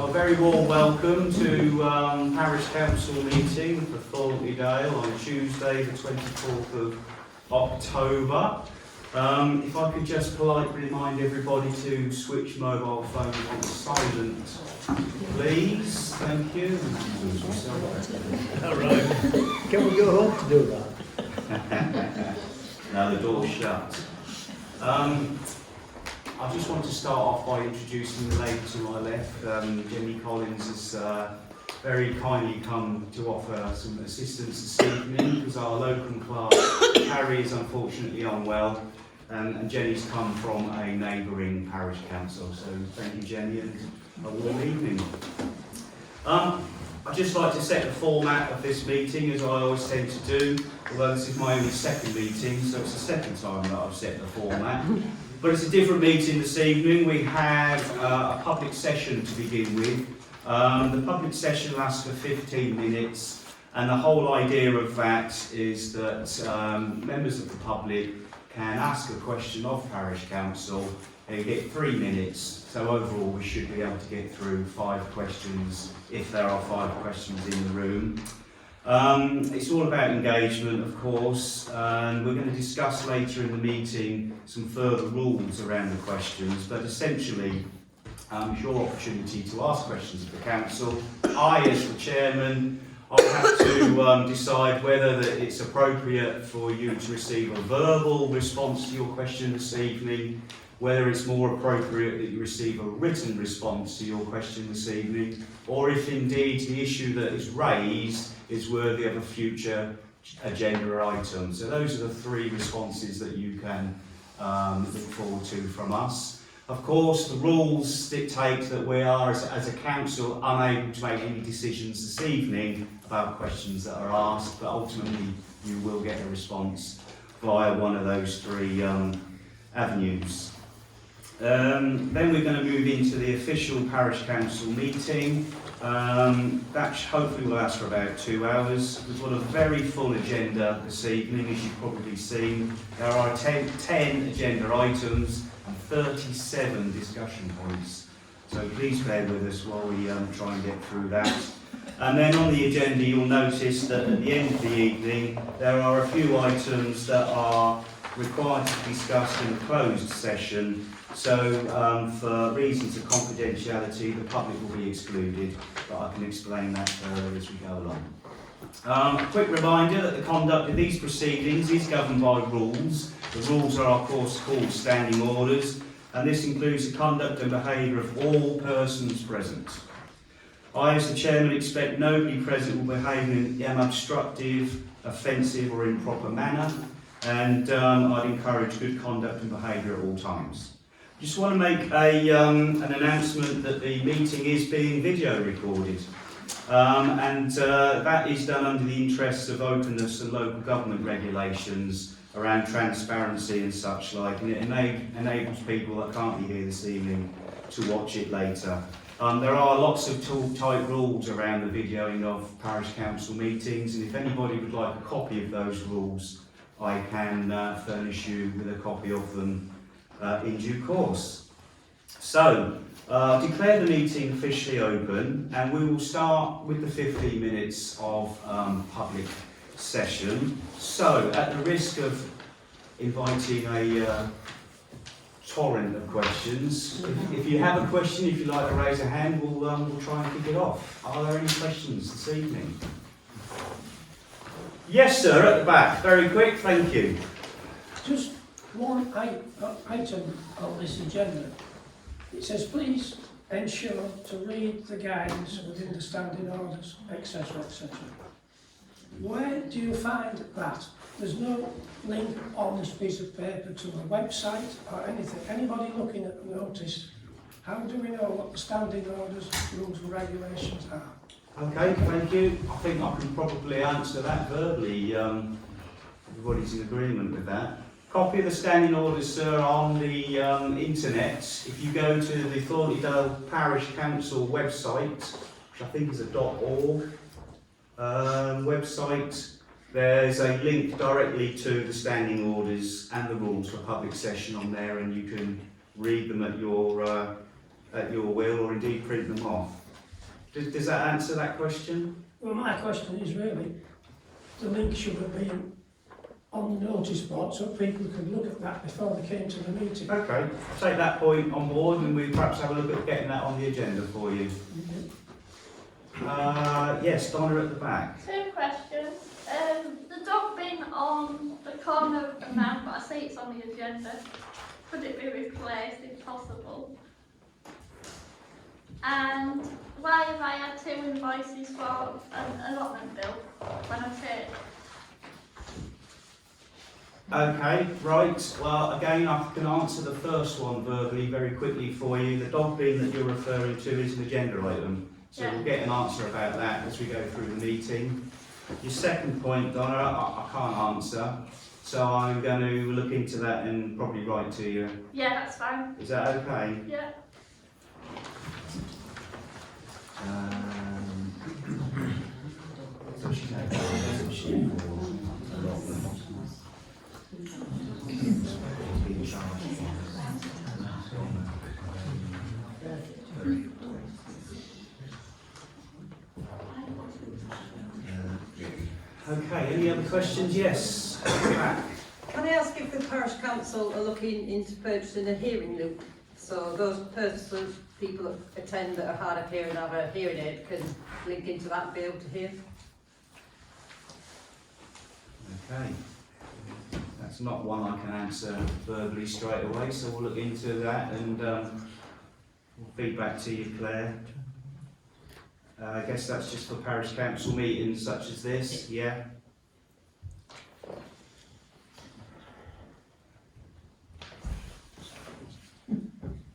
Well, a very warm welcome to Parish Council meeting for Thornton on Tuesday the 24th of October. If I could just politely remind everybody to switch mobile phones on silent, please. Thank you. All right. Can we go home to do that? No, the door's shut. I just want to start off by introducing the lady to my left. Jenny Collins has very kindly come to offer some assistance this evening because our local clerk, Harry, is unfortunately unwell, and Jenny's come from a neighbouring parish council. So thank you, Jenny, and a warm evening. I'd just like to set the format of this meeting, as I always tend to do, although this is my only second meeting, so it's the second time that I've set the format. But it's a different meeting this evening. We have a public session to begin with. The public session lasts for 15 minutes, and the whole idea of that is that members of the public can ask a question of Parish Council. They get 3 minutes, so overall we should be able to get through 5 questions if there are 5 questions in the room. It's all about engagement, of course, and we're going to discuss later in the meeting some further rules around the questions, but essentially it's your opportunity to ask questions of the council. I, as the chairman, I'll have to decide whether that it's appropriate for you to receive a verbal response to your question this evening, whether it's more appropriate that you receive a written response to your question this evening, or if indeed the issue that is raised is worthy of a future agenda item. So those are the 3 responses that you can look forward to from us. Of course, the rules dictate that we are, as a council, unable to make any decisions this evening about questions that are asked, but ultimately you will get a response via one of those 3 avenues. Then we're going to move into the official Parish Council meeting. That hopefully will last for about 2 hours. We've got a very full agenda this evening, as you've probably seen. There are 10 agenda items and 37 discussion points. So please bear with us while we try and get through that. And then on the agenda you'll notice that at the end of the evening there are a few items that are required to be discussed in a closed session. So for reasons of confidentiality, the public will be excluded, but I can explain that further as we go along. A quick reminder that the conduct of these proceedings is governed by rules. The rules are of course called standing orders, and this includes the conduct and behaviour of all persons present. I, as the chairman, expect nobody present will behave in an obstructive, offensive or improper manner, and I'd encourage good conduct and behaviour at all times. Just want to make an announcement that the meeting is being video recorded, and that is done under the interests of openness and local government regulations around transparency and such like, and it enables people that can't be here this evening to watch it later. There are lots of tight rules around the videoing of Parish Council meetings, and if anybody would like a copy of those rules, I can furnish you with a copy of them in due course. So, declare the meeting officially open, and we will start with the 15 minutes of public session. So, at the risk of inviting a torrent of questions, if you have a question, if you'd like to raise a hand, we'll try and kick it off. Are there any questions this evening? Yes, sir, at the back. Very quick, thank you. Just one item on this agenda. It says, please ensure to read the guidance within the standing orders, etc., etc. Where do you find that? There's no link on this piece of paper to a website or anything. Anybody looking at the notice, how do we know what the standing orders, rules and regulations are? Okay, thank you. I think I can probably answer that verbally. Everybody's in agreement with that. Copy of the standing orders, sir, on the internet. If you go to the Thornton Parish Council website, which I think is a .org website, there's a link directly to the standing orders and the rules for public session on there, and you can read them at your will, or indeed print them off. Does that answer that question? Well, my question is really, the link should have been on the notice board so people could look at that before they came to the meeting. Okay, take that point on board and we perhaps have a look at getting that on the agenda for you. Yes, Donna at the back. 2 questions. The dog bin on the corner of the man, but I see it's on the agenda. Could it be replaced if possible? And why have I had 2 invoices for an allotment bill when I paid? Okay, right. Well, again, I can answer the first one verbally very quickly for you. The dog bin that you're referring to is an agenda item. So Yeah. we'll get an answer about that as we go through the meeting. Your second point, Donna, I can't answer. So I'm going to look into that and probably write to you. Yeah, that's fine. Is that okay? Yeah. So she's had a she for a lot of them. Being charged. Okay, any other questions? Yes. Back. Can I ask if the parish council are looking into purchasing a hearing loop? So those people that attend that are hard of hearing, have a hearing aid, can link into that and be able to hear? Okay. That's not one I can answer verbally straight away, so we'll look into that and we'll feed back to you, Claire. I guess that's just for parish council meetings such as this, yeah?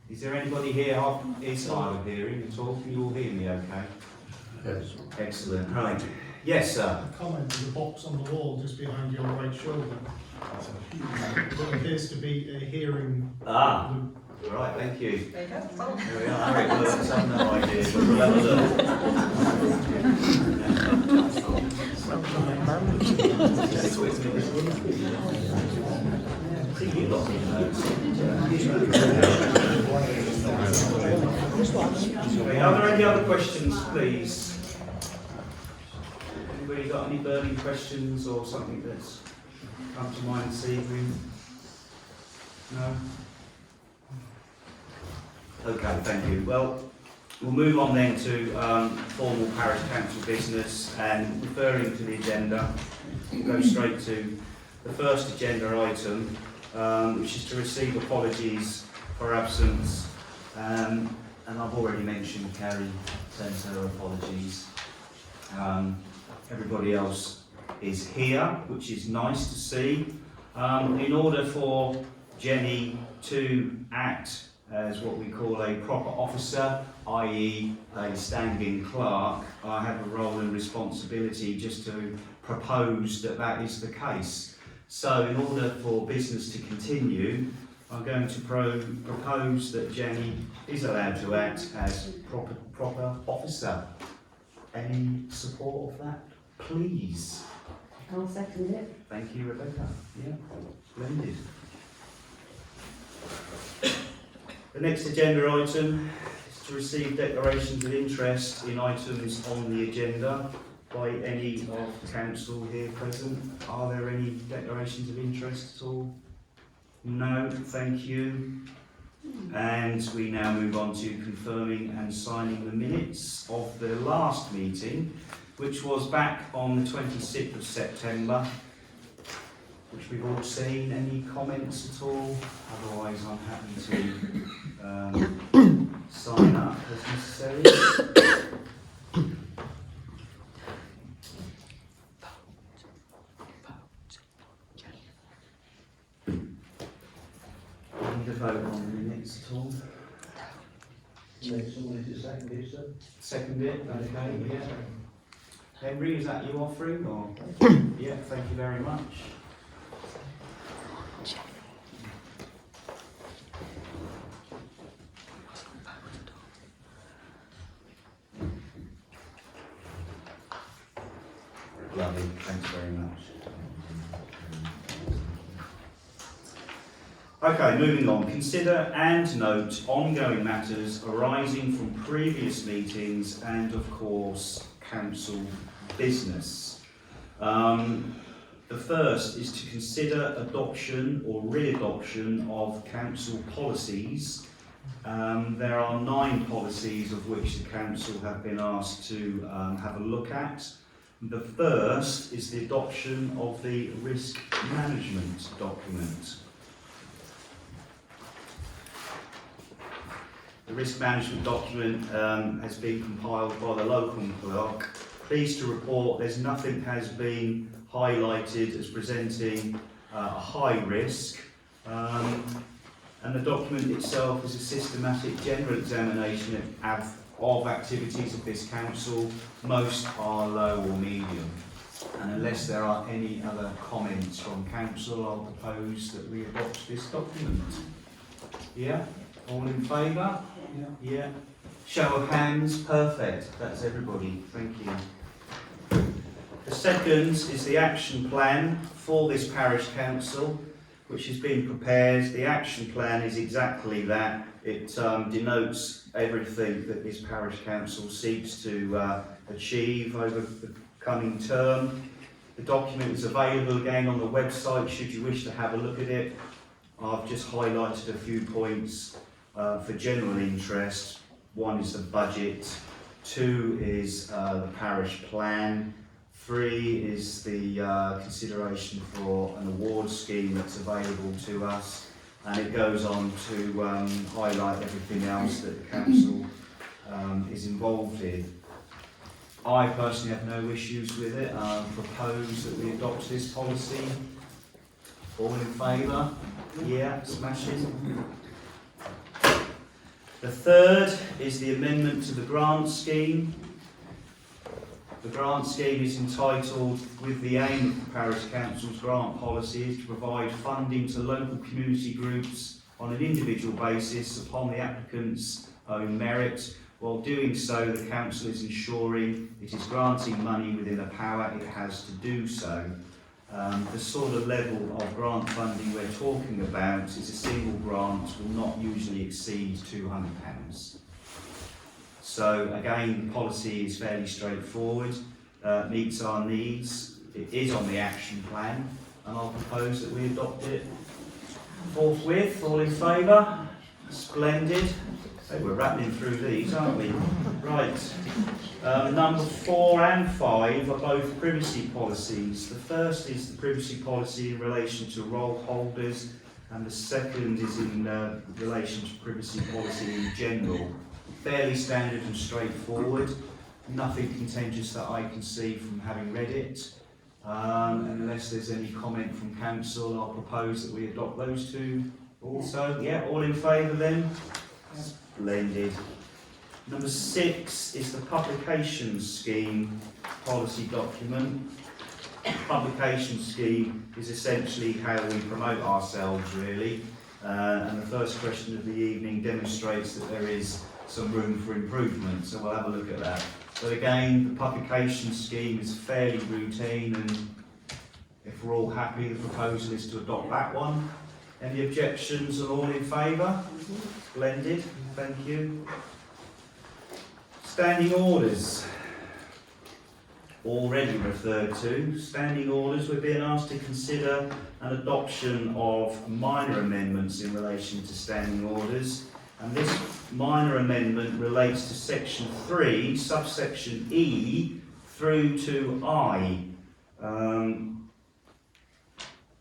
Is there anybody here is hard of hearing at all? Can you all hear me okay? Yes. Excellent, right. Yes, sir. A comment to the box on the wall just behind your right shoulder. What appears to be a hearing. Ah, right, thank you. There you go. There we are. Eric works, I've no idea, but we'll have a look. Okay, are there any other questions, please? Anybody got any burning questions or something that's come to mind this evening? No? Okay, thank you. Well, we'll move on then to formal parish council business, and referring to the agenda, we'll go straight to the first agenda item, which is to receive apologies for absence. And I've already mentioned Carrie sends her apologies. Everybody else is here, which is nice to see. In order for Jenny to act as what we call a proper officer, i.e. a standing clerk, I have a role and responsibility just to propose that that is the case. So in order for business to continue, I'm going to propose that Jenny is allowed to act as proper officer. Any support of that, please? I'll second it. Thank you, Rebecca. Yeah, splendid. The next agenda item is to receive declarations of interest in items on the agenda by any of the council here present. Are there any declarations of interest at all? No, thank you. And we now move on to confirming and signing the minutes of the last meeting, which was back on the 26th of September, which we've all seen. Any comments at all? Otherwise, I'm happy to sign up as necessary. Need a vote on the minutes at all? Second it, okay, yeah. Henry, is that you offering, or? Yeah, thank you very much. Lovely, thanks very much. Okay, moving on. Consider and note ongoing matters arising from previous meetings and, of course, council business. The first is to consider adoption or re-adoption of council policies. There are 9 policies of which the council have been asked to have a look at. The first is the adoption of the risk management document. The risk management document has been compiled by the local clerk. Pleased to report there's nothing has been highlighted as presenting a high risk. And the document itself is a systematic general examination of activities of this council. Most are low or medium. And unless there are any other comments from council, I'll propose that we adopt this document. Yeah? All in favour? Yeah. Show of hands, perfect. That's everybody. Thank you. The second is the action plan for this parish council, which has been prepared. The action plan is exactly that. It denotes everything that this parish council seeks to achieve over the coming term. The document is available again on the website should you wish to have a look at it. I've just highlighted a few points for general interest. 1 is the budget, 2 is the parish plan, 3 is the consideration for an award scheme that's available to us, and it goes on to highlight everything else that the council is involved in. I personally have no issues with it. I propose that we adopt this policy. All in favour? Yeah, smashing. The third is the amendment to the grant scheme. The grant scheme is entitled, with the aim of the Parish Council's grant policy is to provide funding to local community groups on an individual basis upon the applicant's own merit. While doing so, the Council is ensuring it is granting money within the power it has to do so. The sort of level of grant funding we're talking about is a single grant will not usually exceed £200. So again, the policy is fairly straightforward, meets our needs. It is on the action plan, and I'll propose that we adopt it forthwith. All in favour? Splendid. So we're rattling through these, aren't we? Right. Number 4 and 5 are both privacy policies. The first is the privacy policy in relation to roll holders, and the second is in relation to privacy policy in general. Fairly standard and straightforward. Nothing contentious that I can see from having read it. And unless there's any comment from council, I'll propose that we adopt those 2 also. Yeah, all in favour then? Splendid. Number 6 is the publication scheme policy document. The publication scheme is essentially how we promote ourselves, really. And the first question of the evening demonstrates that there is some room for improvement, so we'll have a look at that. But again, the publication scheme is fairly routine, and if we're all happy, the proposal is to adopt that one. Any objections? Are all in favour? Splendid, thank you. Standing orders. Already referred to. Standing orders, we're being asked to consider an adoption of minor amendments in relation to standing orders. And this minor amendment relates to section 3, subsection E, through to I.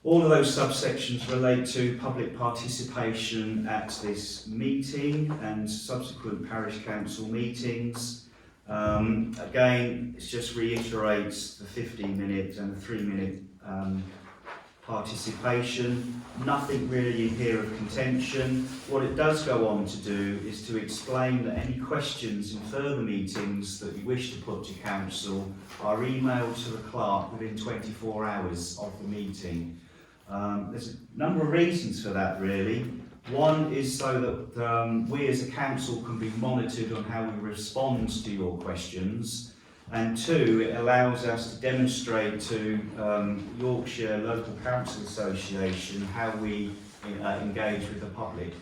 All of those subsections relate to public participation at this meeting and subsequent parish council meetings. Again, it just reiterates the 15-minute and the 3-minute participation. Nothing really in here of contention. What it does go on to do is to explain that any questions in further meetings that you wish to put to council are emailed to the clerk within 24 hours of the meeting. There's a number of reasons for that, really. One is so that we as a council can be monitored on how we respond to your questions, and 2, it allows us to demonstrate to Yorkshire Local Council Association how we engage with the public.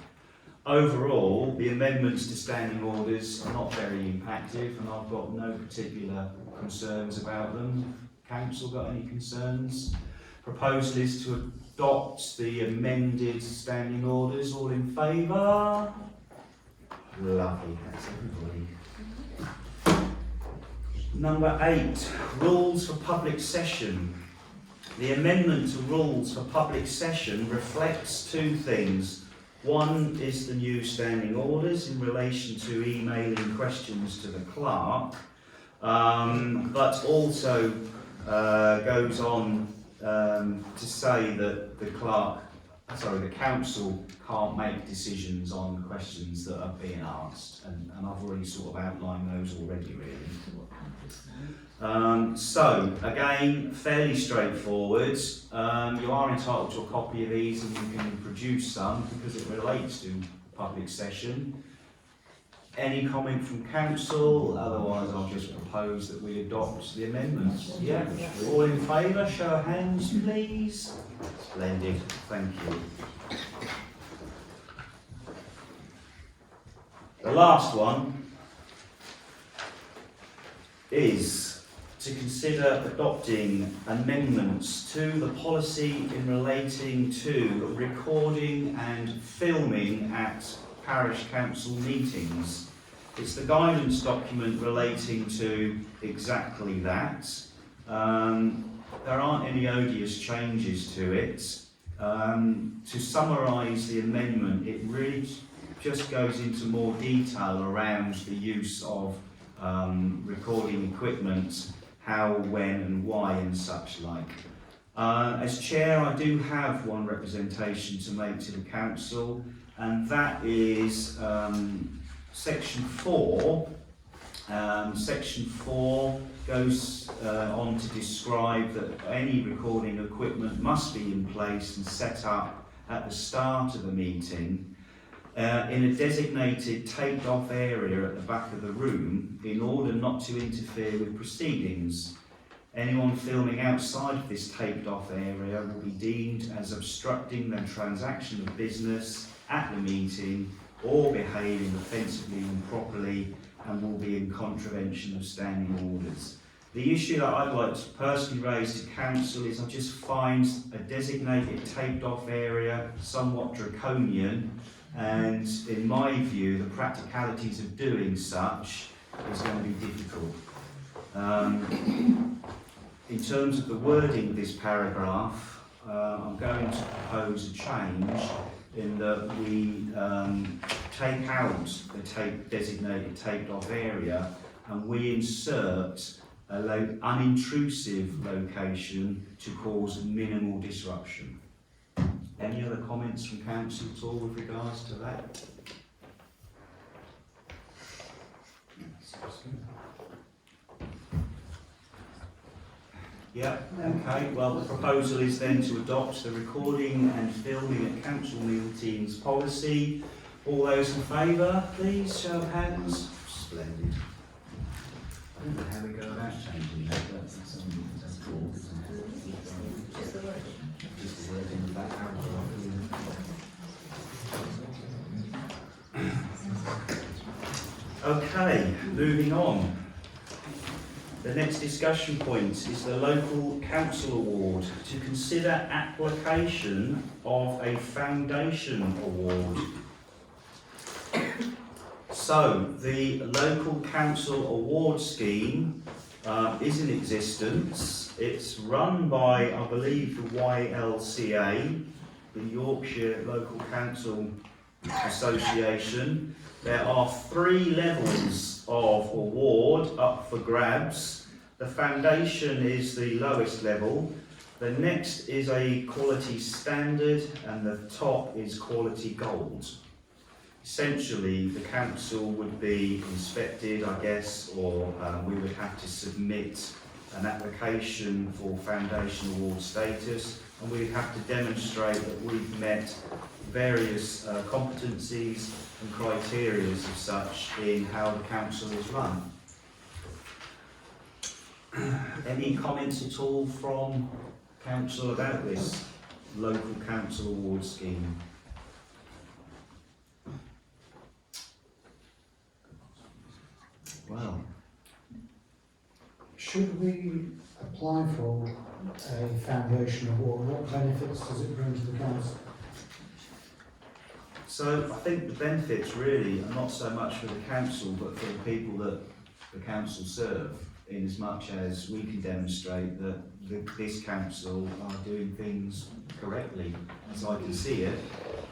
Overall, the amendments to standing orders are not very impactful, and I've got no particular concerns about them. Council got any concerns? Proposal is to adopt the amended standing orders. All in favour? Lovely, that's everybody. Number 8, rules for public session. The amendment to rules for public session reflects two things. One is the new standing orders in relation to emailing questions to the clerk, but also goes on to say that the council can't make decisions on questions that are being asked, and I've already sort of outlined those already, really. So, again, fairly straightforward. You are entitled to a copy of these, and you can produce some because it relates to public session. Any comment from council? Otherwise, I'll just propose that we adopt the amendments. Yeah, all in favour, show of hands, please. Splendid, thank you. The last one is to consider adopting amendments to the policy in relating to recording and filming at parish council meetings. It's the guidance document relating to exactly that. There aren't any odious changes to it. To summarise the amendment, it really just goes into more detail around the use of recording equipment, how, when and why and such like. As chair, I do have one representation to make to the council, and that is section 4. Section 4 goes on to describe that any recording equipment must be in place and set up at the start of the meeting in a designated taped-off area at the back of the room in order not to interfere with proceedings. Anyone filming outside of this taped-off area will be deemed as obstructing the transaction of business at the meeting or behaving offensively and improperly, and will be in contravention of standing orders. The issue that I'd like to personally raise to council is I just find a designated taped-off area somewhat draconian, and in my view the practicalities of doing such is going to be difficult. In terms of the wording of this paragraph, I'm going to propose a change in that we take out the designated taped-off area and we insert an unintrusive location to cause minimal disruption. Any other comments from council at all with regards to that? Yeah, okay, well the proposal is then to adopt the recording and filming at council meetings policy. All those in favour, please, show of hands. Splendid. I don't know how we go about changing that, but that's cool, isn't it? Just the word in the back paragraph. Okay, moving on. The next discussion point is the local council award. To consider application of a foundation award. So, the local council award scheme is in existence. It's run by, I believe, the YLCA, the Yorkshire Local Council Association. There are 3 levels of award up for grabs. The foundation is the lowest level. The next is a quality standard, and the top is quality gold. Essentially, the council would be inspected, I guess, or we would have to submit an application for foundation award status, and we'd have to demonstrate that we've met various competencies and criteria as such in how the council is run. Any comments at all from council about this local council award scheme? Well, Should we apply for a foundation award? What benefits does it bring to the council? so I think the benefits really are not so much for the council, but for the people that the council serve, in as much as we can demonstrate that this council are doing things correctly, as I can see it.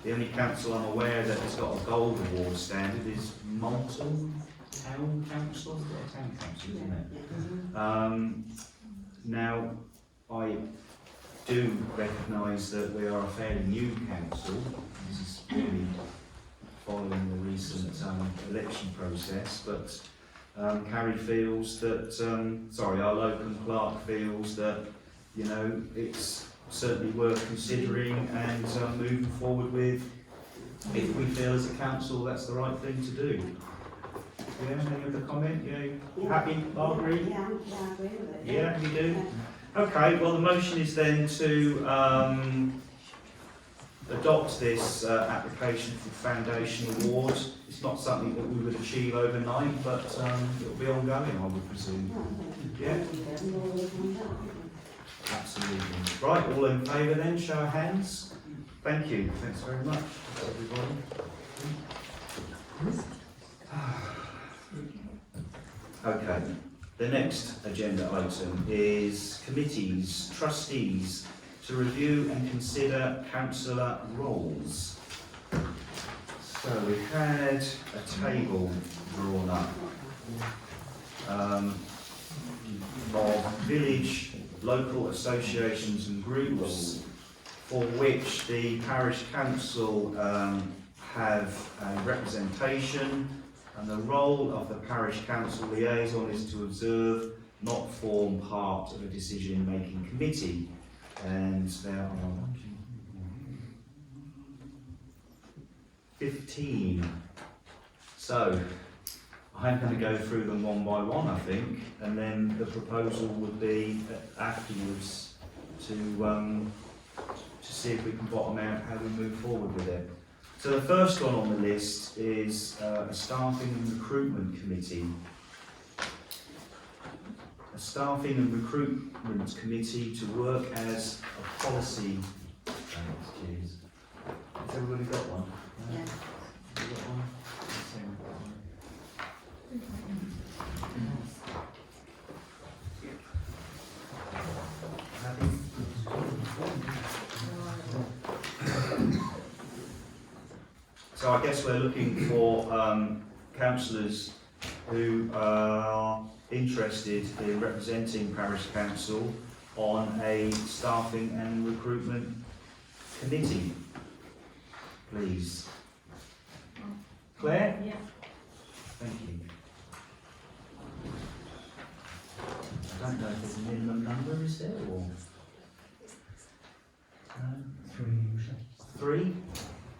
The only council I'm aware that has got a gold award standard is Malton Town Council. It's got a town council, isn't it? Now, I do recognise that we are a fairly new council. This is really following the recent election process, but Carrie feels that, our local clerk feels that, you know, it's certainly worth considering and moving forward with, if we feel as a council that's the right thing to do. Yeah, any other comment? You happy, Margaret? Yeah, I agree with it. Yeah, you do? Okay, well the motion is then to adopt this application for Foundation Award. It's not something that we would achieve overnight, but it will be ongoing, I would presume. Yeah, absolutely. Right, all in favour then, show of hands. Thank you, thanks very much, everybody. Okay, the next agenda item is committees, trustees, to review and consider councillor roles. So we've had a table drawn up of village, local associations and groups for which the parish council have a representation, and the role of the parish council liaison is to observe, not form part of a decision-making committee. And there are 15. So I'm going to go through them one by one, I think, and then the proposal would be afterwards to see if we can bottom out how we move forward with it. So the first one on the list is a staffing and recruitment committee. A staffing and recruitment committee to work as a policy. Excuse. Has everybody got one? Yeah. Have you got one? Happy? So I guess we're looking for councillors who are interested in representing Parish Council on a staffing and recruitment committee. Please. Claire? Yeah. Thank you. I don't know if there's a minimum number, is there, or? Three?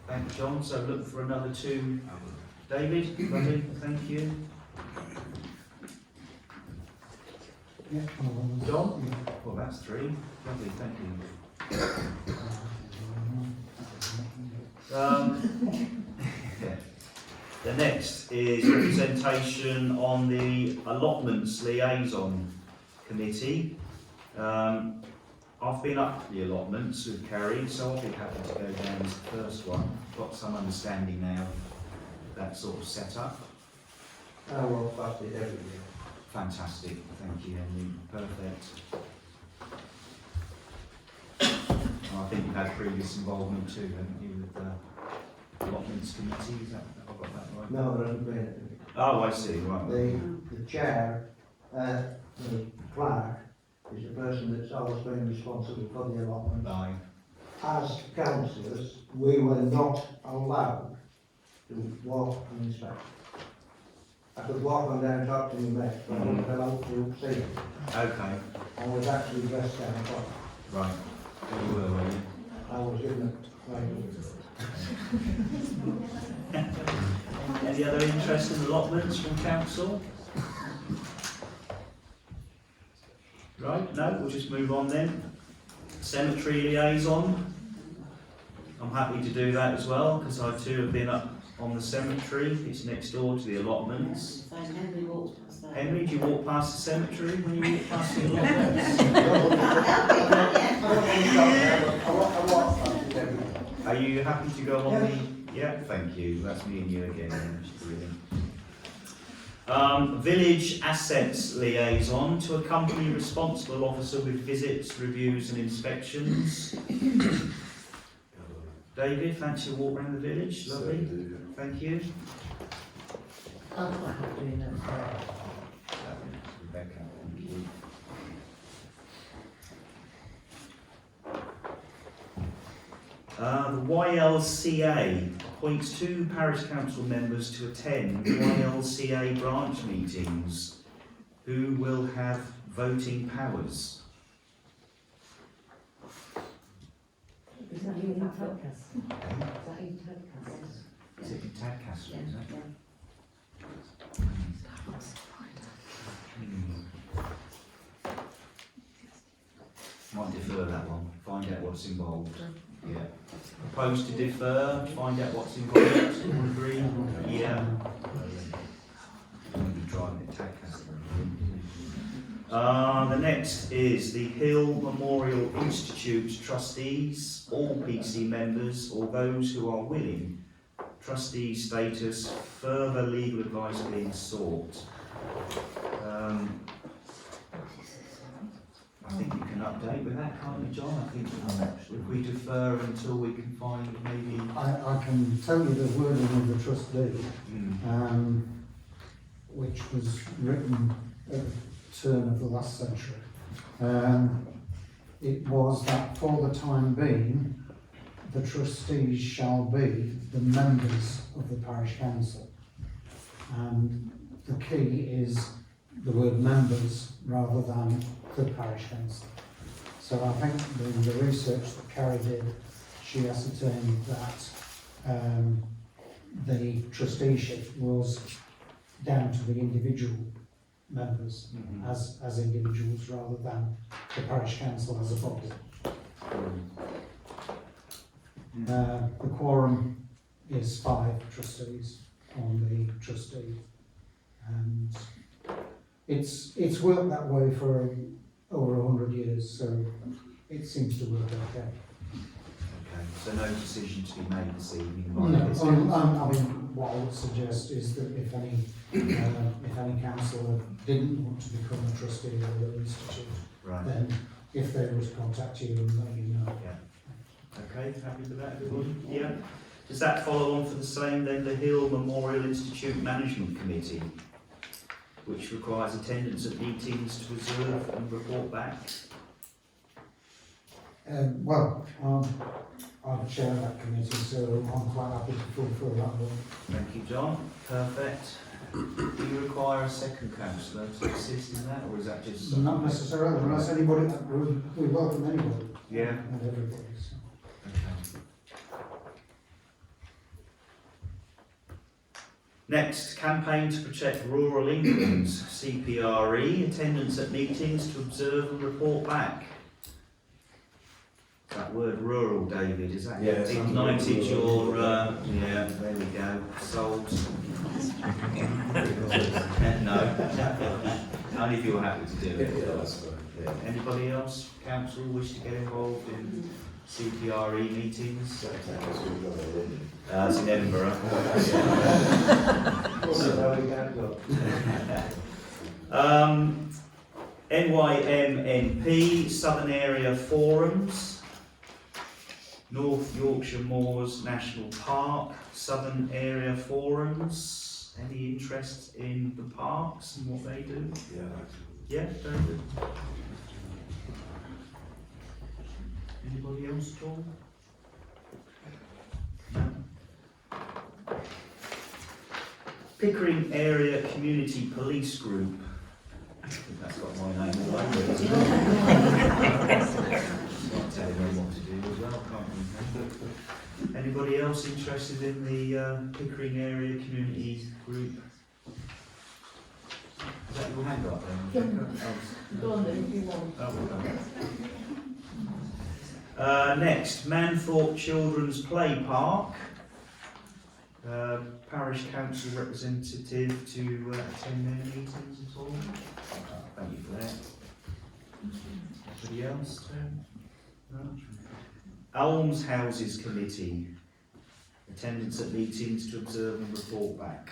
Thank you, John. So look for another two. David, lovely, thank you. John? Well, that's three. Lovely, thank you. The next is representation on the allotments liaison committee. I've been up the allotments with Carrie, so I'll be happy to go down as the first one. Got some understanding now of that sort of setup. Oh, well, that's it every year. Fantastic, thank you, Henry. Perfect. I think you've had previous involvement too, haven't you, with the allotments committee? Is that, have I got that right? No, there hasn't been. Oh, I see, right. The chair, the clerk, is the person that's always been responsible for the allotment. Aye. As councillors, we were not allowed to walk and inspect. I could walk on down and talk to my mate, but I wasn't allowed to see it. Okay, I was actually dressed down front. right. You were you? I was given it. Any other interest in allotments from council? Right, no, we'll just move on then. Cemetery liaison. I'm happy to do that as well, because I too have been up on the cemetery. It's next door to the allotments. So Henry walks past Henry, do you walk past the cemetery when you walk past the allotments? Are you happy to go on the? Yeah, thank you. That's me and you again. That's brilliant. Village assets liaison to accompany responsible officer with visits, reviews, and inspections. David, fancy a walk around the village? Lovely. Thank you. I'm quite happy doing that. Rebecca, thank you. The YLCA appoints 2 parish council members to attend YLCA branch meetings who will have voting powers. Is that you in Tadcaster? Is that you Tadcaster? Is it in Tadcaster, is it? Yeah. Might defer that one, find out what's involved. Yeah. Propose to defer, find out what's involved, all agree? Yeah. I'm driving it Tadcaster. The next is the Hill Memorial Institute's trustees, all PC members or those who are willing. Trustee status, further legal advice being sought. I think you can update with that, can't you, John? I think if we defer until we can find maybe... I can tell you the wording of the trustee, which was written at the turn of the last century. It was that for the time being, the trustees shall be the members of the parish council. And the key is the word members rather than the parish council. So I think the research that Carrie did, she ascertained that the trusteeship was down to the individual members as individuals rather than the parish council as a body. The quorum is 5 trustees on the trustee, and it's worked that way for over 100 years, so it seems to work okay. Okay, so no decision to be made this evening? No, I mean, what I would suggest is that if any councillor didn't want to become a trustee of the institute, Right. then if they were to contact you and let you know. Okay, happy with that, everybody? Yeah. Does that follow on for the same then, the Hill Memorial Institute Management Committee, which requires attendance at meetings to observe and report back? Well, I'm chair of that committee, so I'm quite happy to fulfil that one. Thank you, John. Perfect. Do you require a second councillor to assist in that, or is that just... Not necessarily, unless anybody, we welcome anybody. Yeah. And everybody, so. Okay. Next, campaign to protect rural England's CPRE, attendance at meetings to observe and report back. That word rural, David, is that ignited your, yeah, there we go, sold. No, only if you're happy to do it. Anybody else, council, wish to get involved in CPRE meetings? It's in Edinburgh. NYMNP, Southern Area Forums, North Yorkshire Moors National Park, Southern Area Forums. Any interest in the parks and what they do? Yeah, very good. Anybody else at all? No. Pickering Area Community Police Group. I think that's got my name all over it. Not telling them what to do as well, can't we? Anybody else interested in the Pickering Area Community Group? Is that your hand up then? Go on then, if you want. Next, Manthorpe Children's Play Park. Parish council representative to attend their meetings at all? Thank you for that. Anybody else? No? Almshouses committee, attendance at meetings to observe and report back.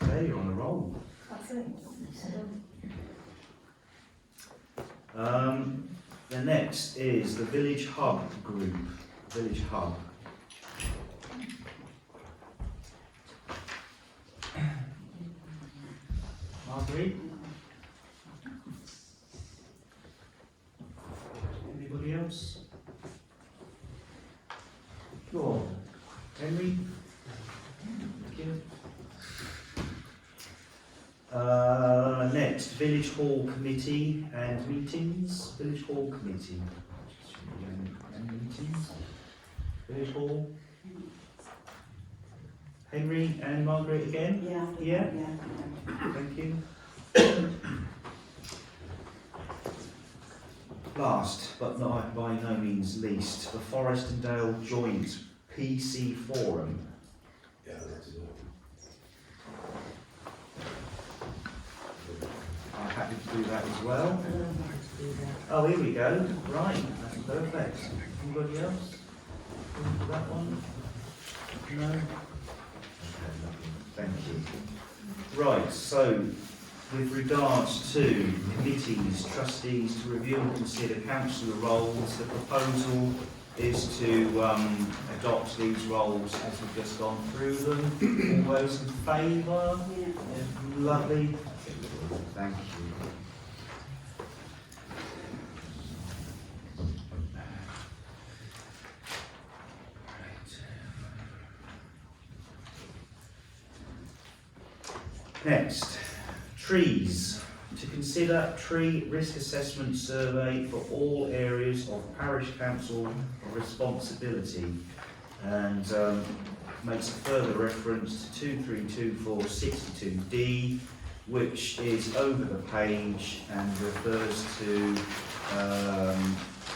Okay, you're on a roll. That's it. The next is the Village Hub group. Village Hub. Marguerite? Anybody else? Go on. Henry? Thank you. Next, Village Hall Committee and meetings. Village Hall Committee. And meetings. Village Hall. Henry and Margaret again? Yeah? Thank you. Last, but not by no means least, the Forest and Dale Joint PC Forum. Yeah, that's it. I'm happy to do that as well. Oh, here we go. Right, that's perfect. Anybody else? That one? No? Thank you. Right, so with regards to committees, trustees to review and consider councillor roles, the proposal is to adopt these roles as we've just gone through them. All those in favour? Lovely. Thank you. Next, trees. To consider tree risk assessment survey for all areas of parish council responsibility, and makes a further reference to 232462D, which is over the page and refers to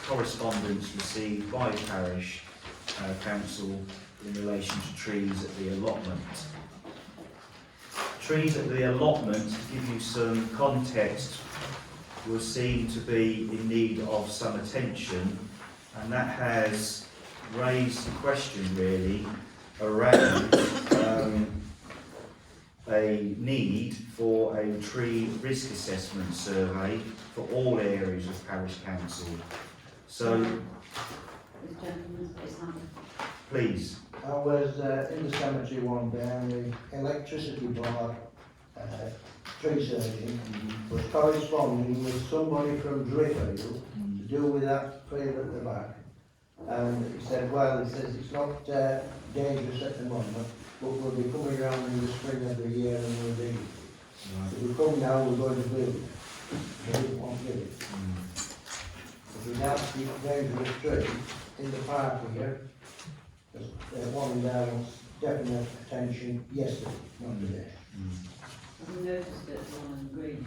correspondence received by parish council in relation to trees at the allotment. Trees at the allotment, to give you some context, were seen to be in need of some attention, and that has raised the question really around a need for a tree risk assessment survey for all areas of parish council. So, please. I was in the cemetery one day and the electricity board tree surgeon was corresponding with somebody from Driffield to do with that field at the back. And he said, well, he says it's not dangerous at the moment, but we'll be coming around in the spring of the year and we'll do it. If we come now, we're going to do it. We didn't want to do it. But we now keep a dangerous tree in the park here. One there wants definite attention yesterday, not today. Have you noticed that it's on green?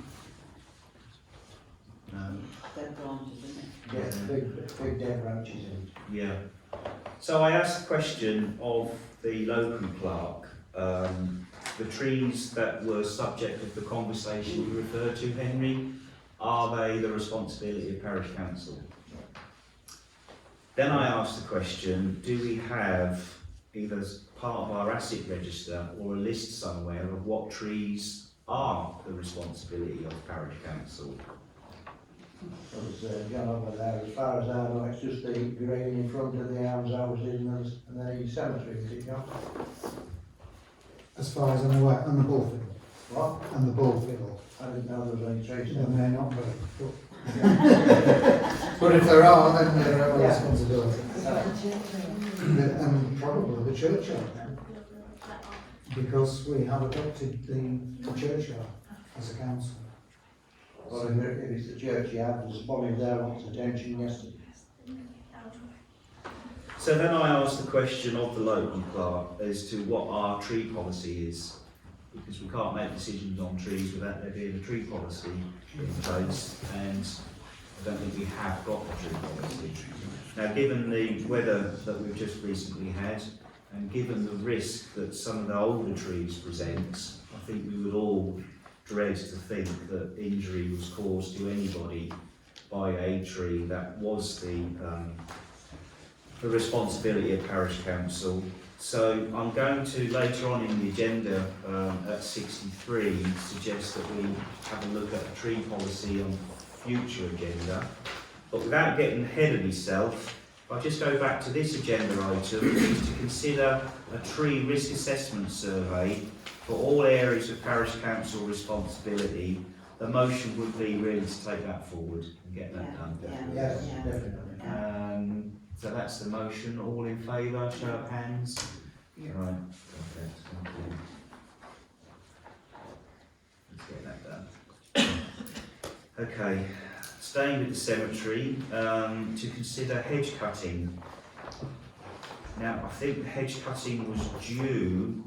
Dead branches, isn't it? Yeah, big dead branches in it. Yeah. So I asked the question of the local clerk, the trees that were subject of the conversation you referred to, Henry, are they the responsibility of parish council? Then I asked the question, do we have either as part of our asset register or a list somewhere of what trees are the responsibility of parish council? Because John over there, as far as I know, it's just the green in front of the arms houses and the cemetery, is it not? As far as I'm aware, and the ball field. What? And the ball field. I didn't know there was any trees There there. may not be. But if there are, then they're our Yeah. responsibility. And probably the churchyard, because we have adopted the churchyard as a council. Well, if it's the churchyard, there's one in there wants attention yesterday. So then I asked the question of the local clerk as to what our tree policy is, because we can't make decisions on trees without there being a tree policy in place, and I don't think we have got a tree policy. Now, given the weather that we've just recently had, and given the risk that some of the older trees present, I think we would all dread to think that injury was caused to anybody by a tree. That was the responsibility of Parish Council. So I'm going to, later on in the agenda, at 63, suggest that we have a look at a tree policy on future agenda. But without getting ahead of myself, I'll just go back to this agenda item, which is to consider a tree risk assessment survey for all areas of Parish Council responsibility. The motion would be really to take that forward and get that done. Yes, definitely. So that's the motion. All in favour, show of hands. Right, perfect, thank you. Let's get that done. Okay, staying with the cemetery, to consider hedge cutting. Now, I think hedge cutting was due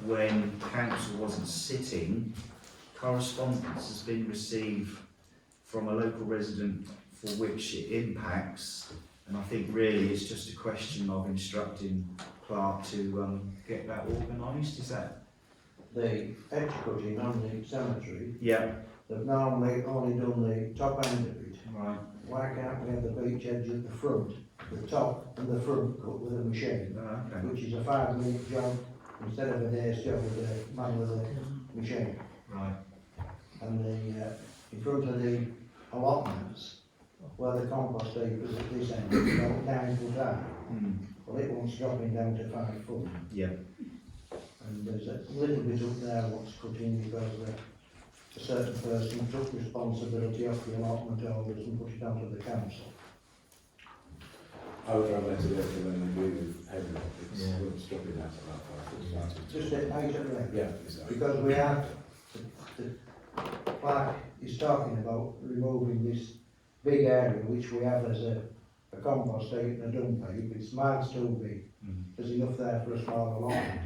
when council wasn't sitting. Correspondence has been received from a local resident for which it impacts, and I think really it's just a question of instructing Clark to get that organised. Is that? The edge cutting on the cemetery, Yeah. they've normally only done the top end of it. Right. Why can't we have the beech edge at the front, the top and the front cut with a machine, Okay. which is a 5-minute job instead of a day's job with a man with a machine. Right. And the in front of the allotments, where the compost heap is at this end, it's about 9 foot high. Well, it wants dropping down to 5 foot. Yeah. And there's a little bit up there what's cut in because a certain person took responsibility off the allotment holders and put it onto the council. I would rather let it go than agree with Henry. It's Yeah. worth dropping that about 5 foot. Just at night at rate. Yeah, exactly. Because we have, the clerk is talking about removing this big area which we have as a compost heap and a dump heap. It's miles too big. There's enough there for a small allotment.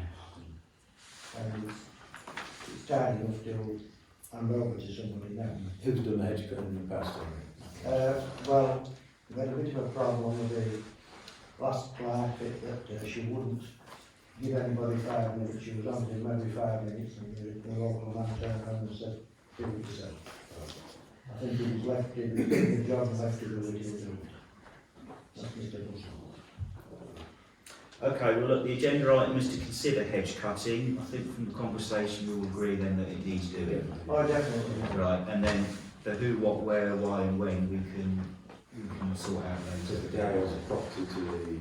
And it's tidy enough to hand over to somebody now. Who's done the hedge cutting in the past? Well, we had a bit of a problem with the last clerk that she wouldn't give anybody 5 minutes. She was on to him every 5 minutes and the local man turned around and said, do it yourself. I think he was left in the job and left to do what he was doing. That's Mr. Wilson. Okay, well look, the agenda item is to consider hedge cutting. I think from the conversation we'll agree then that it needs doing. Oh, definitely. Right, and then the who, what, where, why and when we can sort out So later. the guy owns a property to the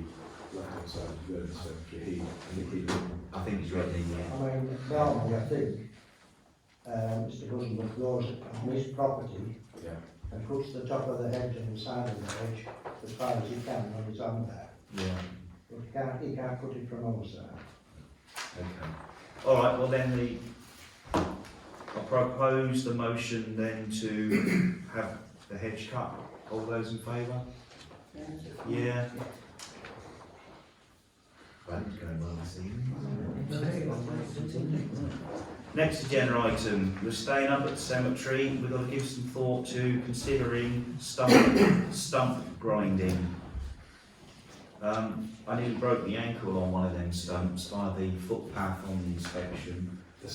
left-hand side of the Vernon Cemetery. I think it's ready, yeah. I mean, normally I think Mr. Husband goes on his property Yeah. and puts the top of the hedge and the side of the hedge as far as he can when it's on there. Yeah, But he can't put it from our side. okay. Alright, well then I propose the motion then to have the hedge cut. All those in favour? Yeah. Well, it's going well this evening. Next agenda item, we're staying up at the cemetery. We've got to give some thought to considering stump grinding. I nearly broke the ankle on one of them stumps by the footpath on the inspection. The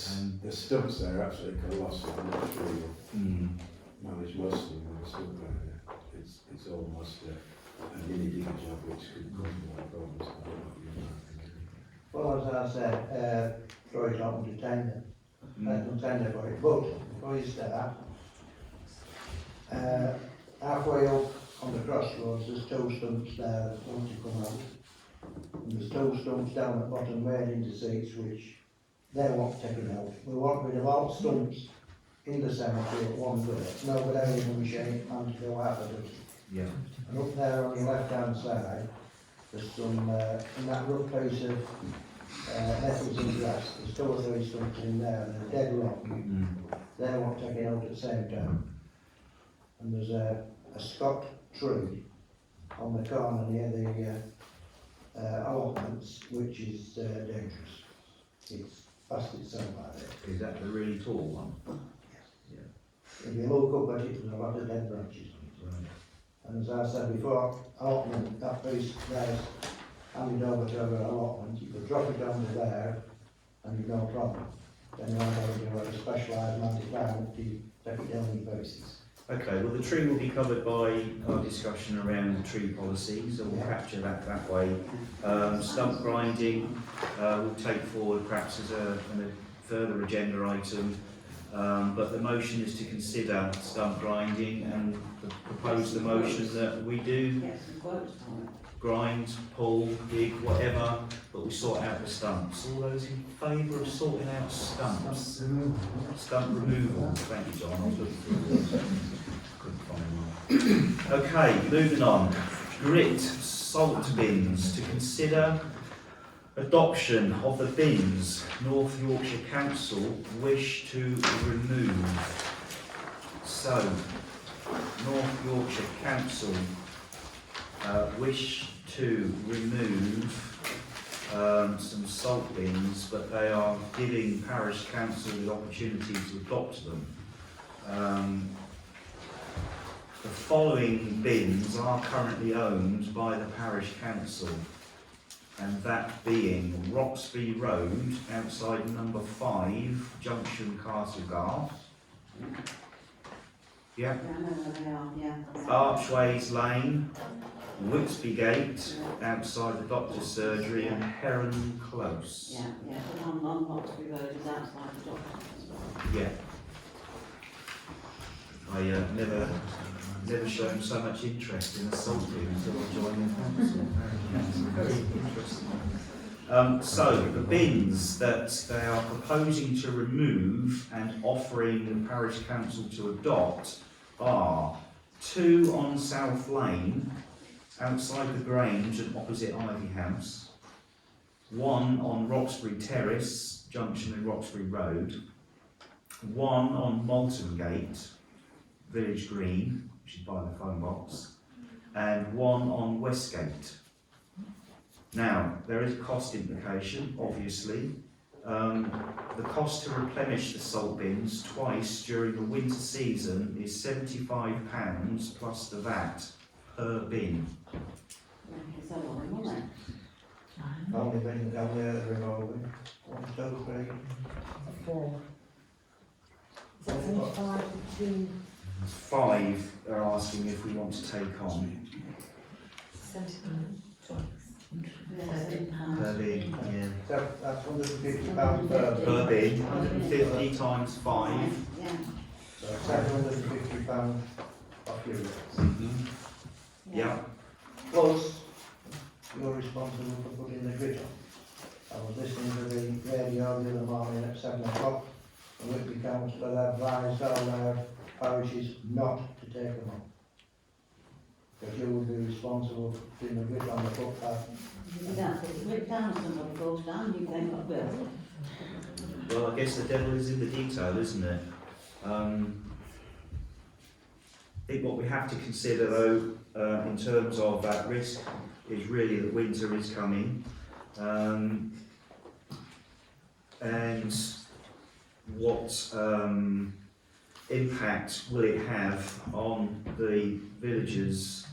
stumps there are absolutely colossal. I'm not sure you'll manage most of them with a stump grinder. It's almost a mini digger job which could cause more problems. I don't know what you might think. Well, as I said, throw it on to tender. Let them tender for it. But before you start, halfway up on the crossroads, there's 2 stumps there that want to come out. And there's 2 stumps down at bottom made into seats which they want taken out. We want rid of all stumps in the cemetery at one go. Nobody having a machine and to go out of it. Yeah. And up there on the left-hand side, there's some, in that rough piece of nettles and grass, there's 2 or 3 stumps in there, and they're dead wrong. They want taking out at the same time. And there's a Scott tree on the corner near the allotments, which is dangerous. It's past itself by there. Is that the really tall one? If you look up at it, there's a lot of dead branches on it. Right. And as I said before, allotment, that piece there's handed over to our allotment, you could drop it under there and you've no problem. Then you're going to do a specialised anti-climate to take it down in pieces. Okay, well the tree will be covered by our discussion around the tree policy, so we'll capture that way. Stump grinding, we'll take forward perhaps as a further agenda item, but the motion is to consider stump grinding and propose the motion that we do Get some quotes for it. grind, pull, dig, whatever, but we sort out the stumps. All those in favour of sorting out stumps? Stump removal. Thank you, John. I was looking for couldn't find one. Okay, moving on. Grit salt bins. To consider adoption of the bins North Yorkshire Council wish to remove. So, North Yorkshire Council wish to remove some salt bins, but they are giving Parish Council the opportunity to adopt them. The following bins are currently owned by the Parish Council, and that being Roxby Road, outside number 5, Junction Castlegarth. Yeah. Yeah, I know where they are, yeah. Archways Lane, Whitby Gate, outside the doctor's surgery, and Heron Close. Yeah, yeah, but on Roxby Road is outside the doctor's as well. Yeah. I never shown so much interest in a salt bin until I joined the council. Very interesting. So the bins that they are proposing to remove and offering the Parish Council to adopt are 2 on South Lane, outside the Grange and opposite Ivy House, 1 on Roxbury Terrace, junction in Roxbury Road, 1 on Malton Gate, Village Green, which is by the phone box, and 1 on Westgate. Now, there is a cost implication, obviously. The cost to replenish the salt bins twice during the winter season is £75 plus the VAT per bin. Yeah, it's a lot of money. Only been down there revolving, 1, 2, 3. 4. Is that 75 between 5 are asking if we want to take on 75 per bin, yeah. So that's £150 per bin. Per bin, 150 times 5. Yeah. So £750 off your rates. Yeah. Plus, you're responsible for putting the grid on. I was listening to the radio the other morning at 7 o'clock, and Whitby Council had advised all their parishes not to take them on. Because you would be responsible for putting the grid on the footpath. You don't put the grip down, somebody falls down, you then got built. Well, I guess the devil is in the detail, isn't it? I think what we have to consider, though, in terms of that risk, is really that winter is coming, and what impact will it have on the villagers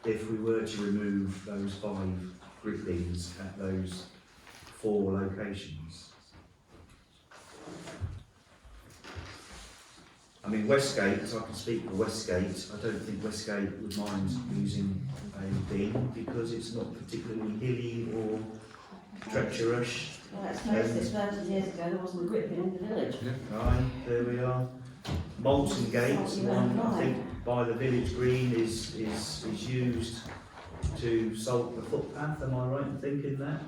if we were to remove those 5 grid bins at those 4 locations? I mean, Westgate, I can speak for Westgate, I don't think Westgate would mind using a bin because it's not particularly hilly or treacherous. Well, let's face it, 30 years ago there wasn't a grip in the village. Right, there we are. Malton Gate, one I think by the village green is used to salt the footpath, am I right in thinking that?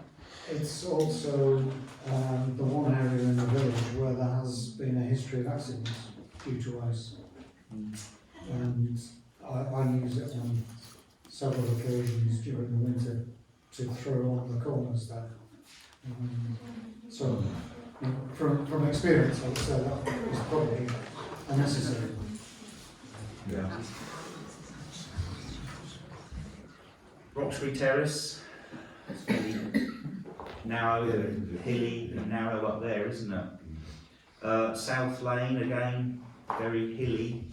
It's also the one area in the village where there has been a history of accidents due to ice. And I use it on several occasions during the winter to throw on the corners there. So, from experience, I would say that is probably unnecessary. Yeah. Roxbury Terrace, it's very narrow, hilly and narrow up there, isn't it? South Lane, again, very hilly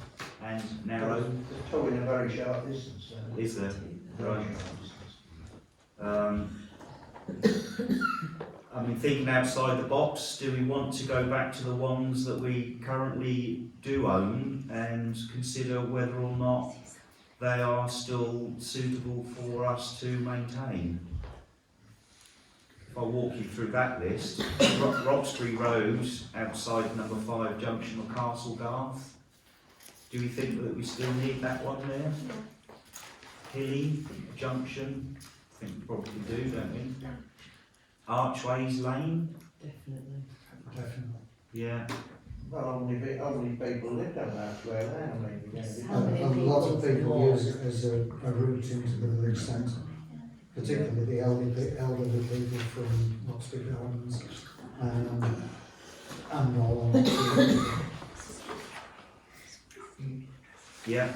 and narrow. There's two in a very short distance. Is there? Very Right. short distance. I mean, thinking outside the box, do we want to go back to the ones that we currently do own and consider whether or not they are still suitable for us to maintain? If I walk you through that list, Roxbury Road, outside number 5 junction of Castle Garth. Do we think that we still need that one there? Hilly junction, I think we probably do, don't we? Archways Lane, Definitely. Definitely. yeah. Well, only people live down that way, I mean, yeah. A lot of people use it as a route into the village centre, particularly the elderly people from Roxbury Gardens, and all on. Yeah.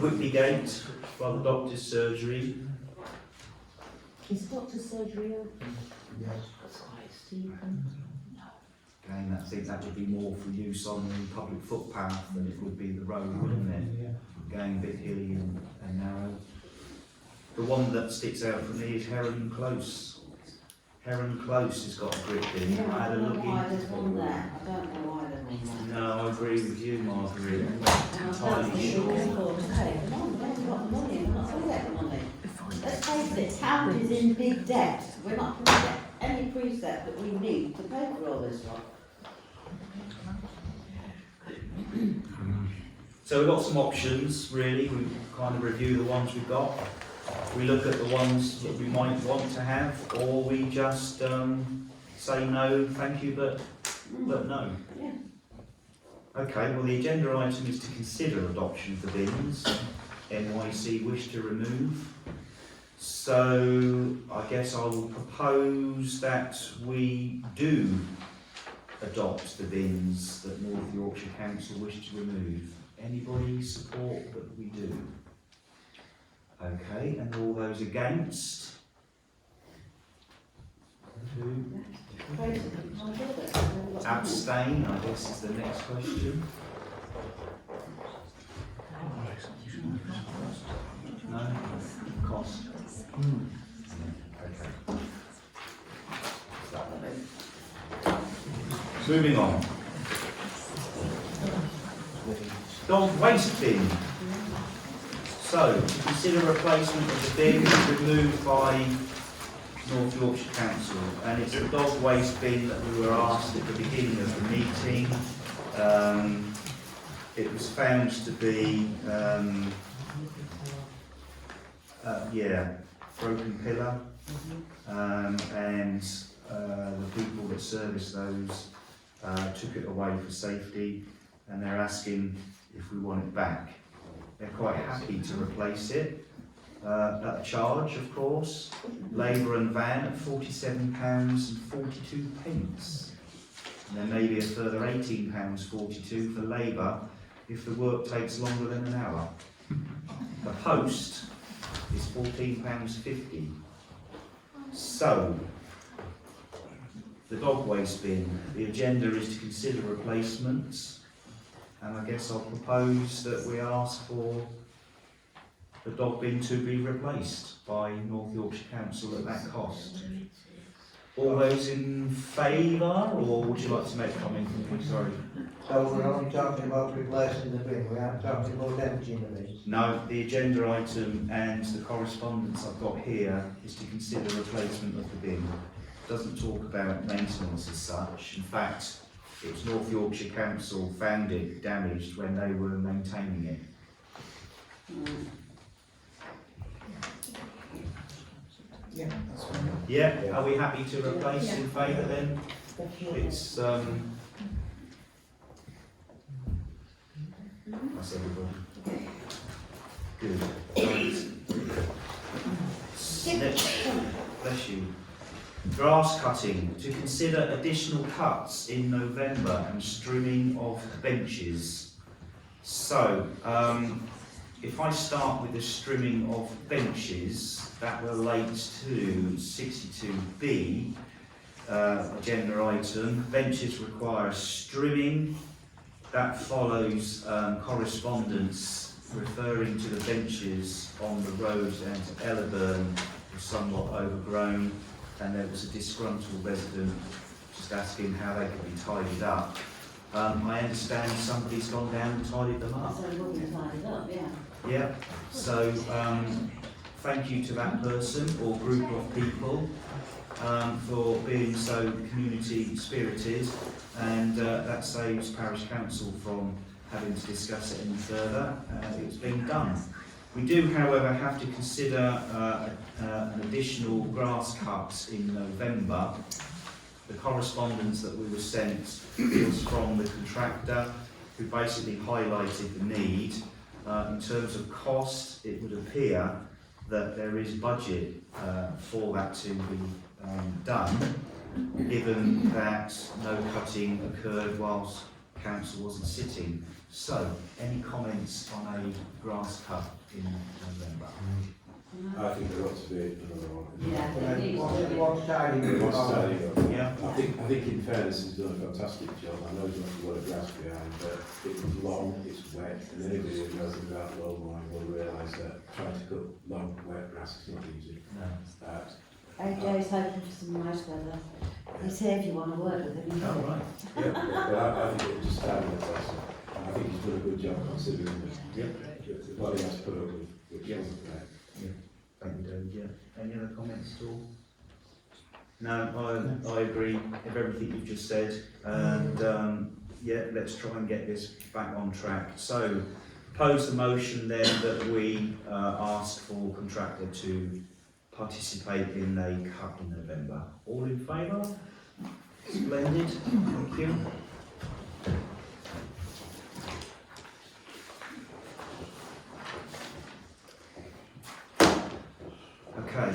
Whitby Gate, by the doctor's surgery. Is doctor's surgery open? Yes. Stephen? Again, I think that would be more for use on the public footpath than it would be the road, wouldn't it? Yeah. Going a bit hilly and narrow. The one that sticks out for me is Heron Close. Heron Close has got a grip in. Yeah, I had a don't look know why into there's one there. I don't know why there's one there. No, I agree with you, Margaret. I'm not And I entirely don't think sure. we can afford to pay. Come on, we haven't got the money, we're not going to get the money. Let's face it, town is in big debt. We're not going to get any precept that we need to pay for all this one. So we've got some options, really. We kind of review the ones we've got. We look at the ones that we might want to have, or we just say no, thank you, but no. Yeah. Okay, well, the agenda item is to consider adoption of the bins. NYC wish to remove. So I guess I will propose that we do adopt the bins that North Yorkshire Council wish to remove. Anybody support that we do? Okay, and all those against? 2. Crazy, we can't do it. We've got the money. Abstain, I guess is the next question. No? Cost? Okay. Moving on. Dog waste bin. So, to consider replacement of the bin removed by North Yorkshire Council, and it's the dog waste bin that we were asked at the beginning of the meeting. It was found to be, broken pillar, and the people that service those took it away for safety, and they're asking if we want it back. They're quite happy to replace it. At a charge, of course. Labour and van at £47.42. And there may be a further £18.42 for labour if the work takes longer than an hour. The post is £14.50. So, the dog waste bin. The agenda is to consider replacements, and I guess I'll propose that we ask for the dog bin to be replaced by North Yorkshire Council at that cost. All those in favour, or would you like to make a comment? Sorry. So we're only talking about replacing the bin, we aren't talking about emptying the bins. No, the agenda item and the correspondence I've got here is to consider replacement of the bin. It doesn't talk about maintenance as such. In fact, it was North Yorkshire Council found it damaged when they were maintaining it. Yeah, that's fine. Yeah, are we happy to replace in favour then? It's, that's everybody. Good. Bless you. Grass cutting, to consider additional cuts in November and strimming of benches. So, if I start with the strimming of benches, that relates to 62B, agenda item. Benches require strimming that follows correspondence referring to the benches on the road down to Ellerburn were somewhat overgrown, and there was a disgruntled resident just asking how they could be tidied up. I understand somebody's gone down and tidied them up. So it wasn't tidied up, yeah. Yeah, so thank you to that person or group of people for being so community spirited, and that saves Parish Council from having to discuss it any further. It's been done. We do, however, have to consider an additional grass cut in November. The correspondence that we were sent was from the contractor, who basically highlighted the need. In terms of cost, it would appear that there is budget for that to be done, given that no cutting occurred whilst council wasn't sitting. So, any comments on a grass cut in November? I think there ought to be another one. Yeah, it needs to be. What's tidying What's up? tidying up? Yeah. I think in fairness he's done a fantastic job. I know there's not a lot of grass behind, but it was long, it's wet, and anybody who knows about low lying will realise that trying to cut long, wet grass is not easy. No. AJ's hoping for some nice weather. He's here if you want to work with him. Oh, right. Yeah, but I think it was just tidying up grass. I think he's done a good job considering what he has to put up with, which isn't bad. Thank you, David. Yeah. Any other comments at all? No, I agree with everything you've just said, and yeah, let's try and get this back on track. So, propose the motion then that we ask for contractor to participate in a cut in November. All in favour? Splendid. Thank you. Okay.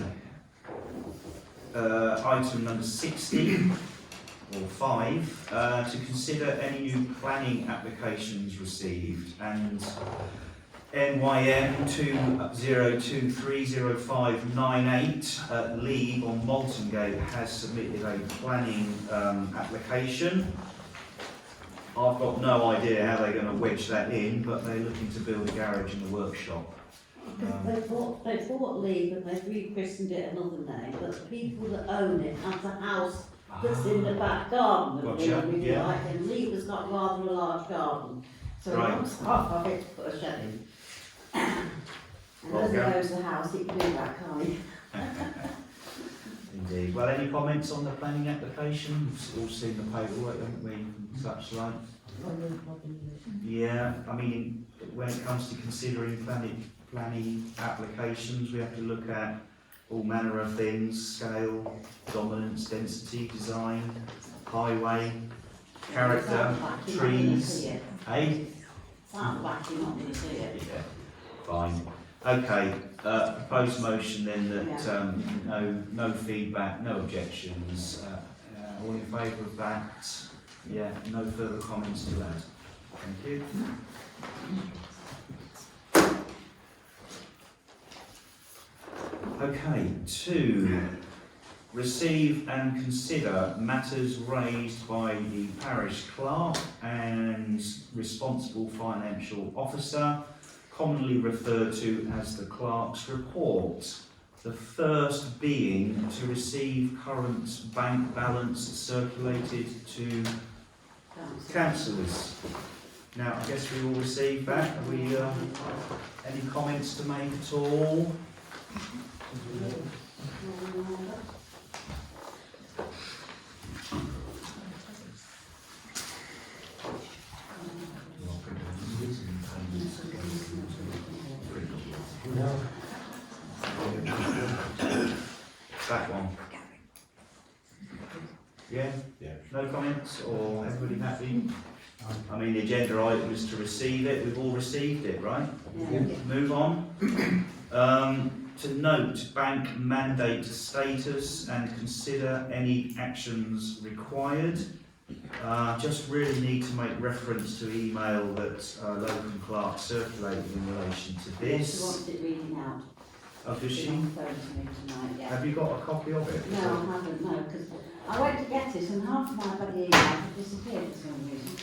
Item number 60, or 5, to consider any new planning applications received, and NYM 2023058 League on Maltongate has submitted a planning application. I've got no idea how they're going to wedge that in, but they're looking to build a garage and a workshop. They bought League and they've rechristened it another name, but the people that own it have a house that's in the back garden of Gotcha, League, yeah. like, and League has got rather a large garden. So Right. he wants half of it to put a shed in. And Well, as he yeah. owns the house, he can do that, can't he? Indeed. Well, any comments on the planning application? We've all seen the paperwork, haven't we, and such like? Yeah, I mean, when it comes to considering planning applications, we have to look at all manner of things: scale, dominance, density, design, highway, character, Sounds like you're not gonna trees. see it. Eh? Sounds like you're not going to see it. Yeah, fine. Okay, proposed motion then that no feedback, no objections. All in favour of that? Yeah, no further comments to add. Thank you. Okay, 2. Receive and consider matters raised by the parish clerk and responsible financial officer, commonly referred to as the clerk's report. The first being to receive current bank balance circulated to councillors. Now, I guess we all received that. Have we any comments to make at all? That one. Yeah? Yeah. No comments, or everybody happy? I mean, the agenda item is to receive it. We've all received it, right? Yeah. Move on. To note bank mandate status and consider any actions required. Just really need to make reference to email that local clerk circulated in relation to She this. wants it reading out. Oh, does She's she? on the phone to me tonight, yeah. Have you got a copy of it? No, I haven't, no, because I went to get it and half of my bloody emails have disappeared for some reason.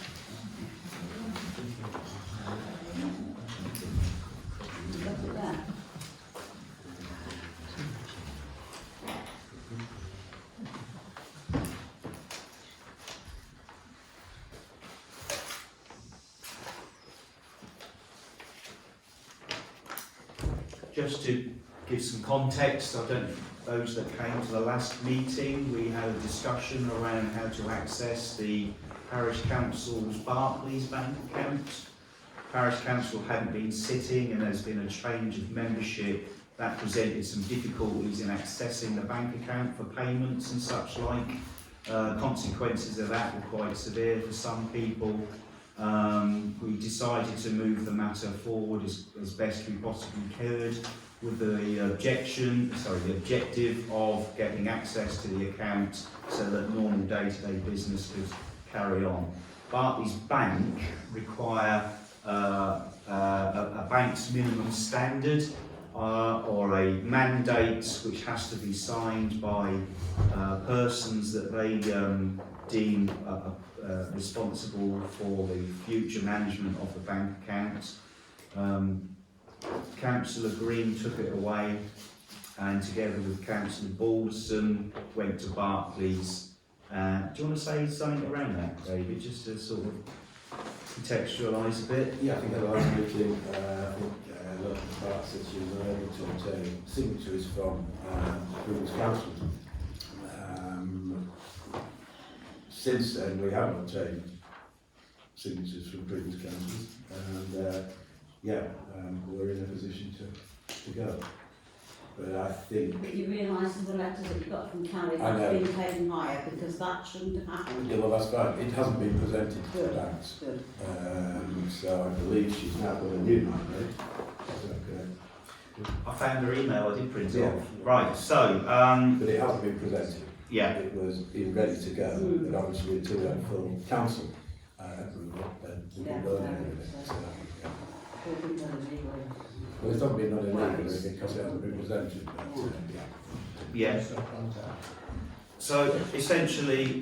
just to give some context, I don't know those that came to the last meeting, we had a discussion around how to access the Parish Council's Barclays bank account. Parish Council hadn't been sitting and there's been a change of membership that presented some difficulties in accessing the bank account for payments and such like. Consequences of that were quite severe for some people. We decided to move the matter forward as best we possibly could with the objective of getting access to the account so that normal day-to-day business could carry on. Barclays Bank require a bank's minimum standard or a mandate which has to be signed by persons that they deem responsible for the future management of the bank account. Councillor Green took it away and together with Councillor Balderson went to Barclays. Do you want to say something around that, David, just to sort of contextualise a bit? Yeah, I think at the last meeting, local part said she was unable to obtain signatures from previous council. Since then, we have obtained signatures from previous councils, and we're in a position to go. But I think... But you realise the letter that you got from Carrie I know. has been taken higher because that shouldn't have happened. Yeah, well, that's fine. It hasn't been presented to the Good. banks. Good. So I believe she's now got a new mandate. Is that correct? I found her email, I did print it Yeah. off. Right, so, But it hasn't been presented. yeah, It was being ready to go, but obviously until we had full council approval, then we didn't go ahead with it. So, yeah. Well, it's not been done illegally because it hasn't been presented. But, yeah. So essentially,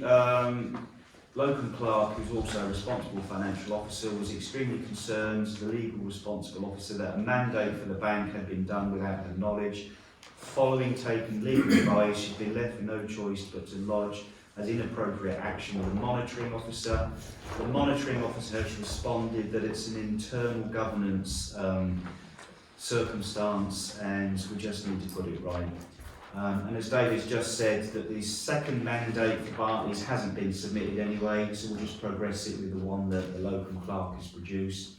Local Clerk, who's also a responsible financial officer, was extremely concerned, the legal responsible officer, that a mandate for the bank had been done without her knowledge. Following taking legal advice, she'd been left with no choice but to lodge as inappropriate action with the monitoring officer. The monitoring officer has responded that it's an internal governance circumstance and we just need to put it right. And as David's just said, that the second mandate for Barclays hasn't been submitted anyway, so we'll just progress it with the one that the local clerk has produced.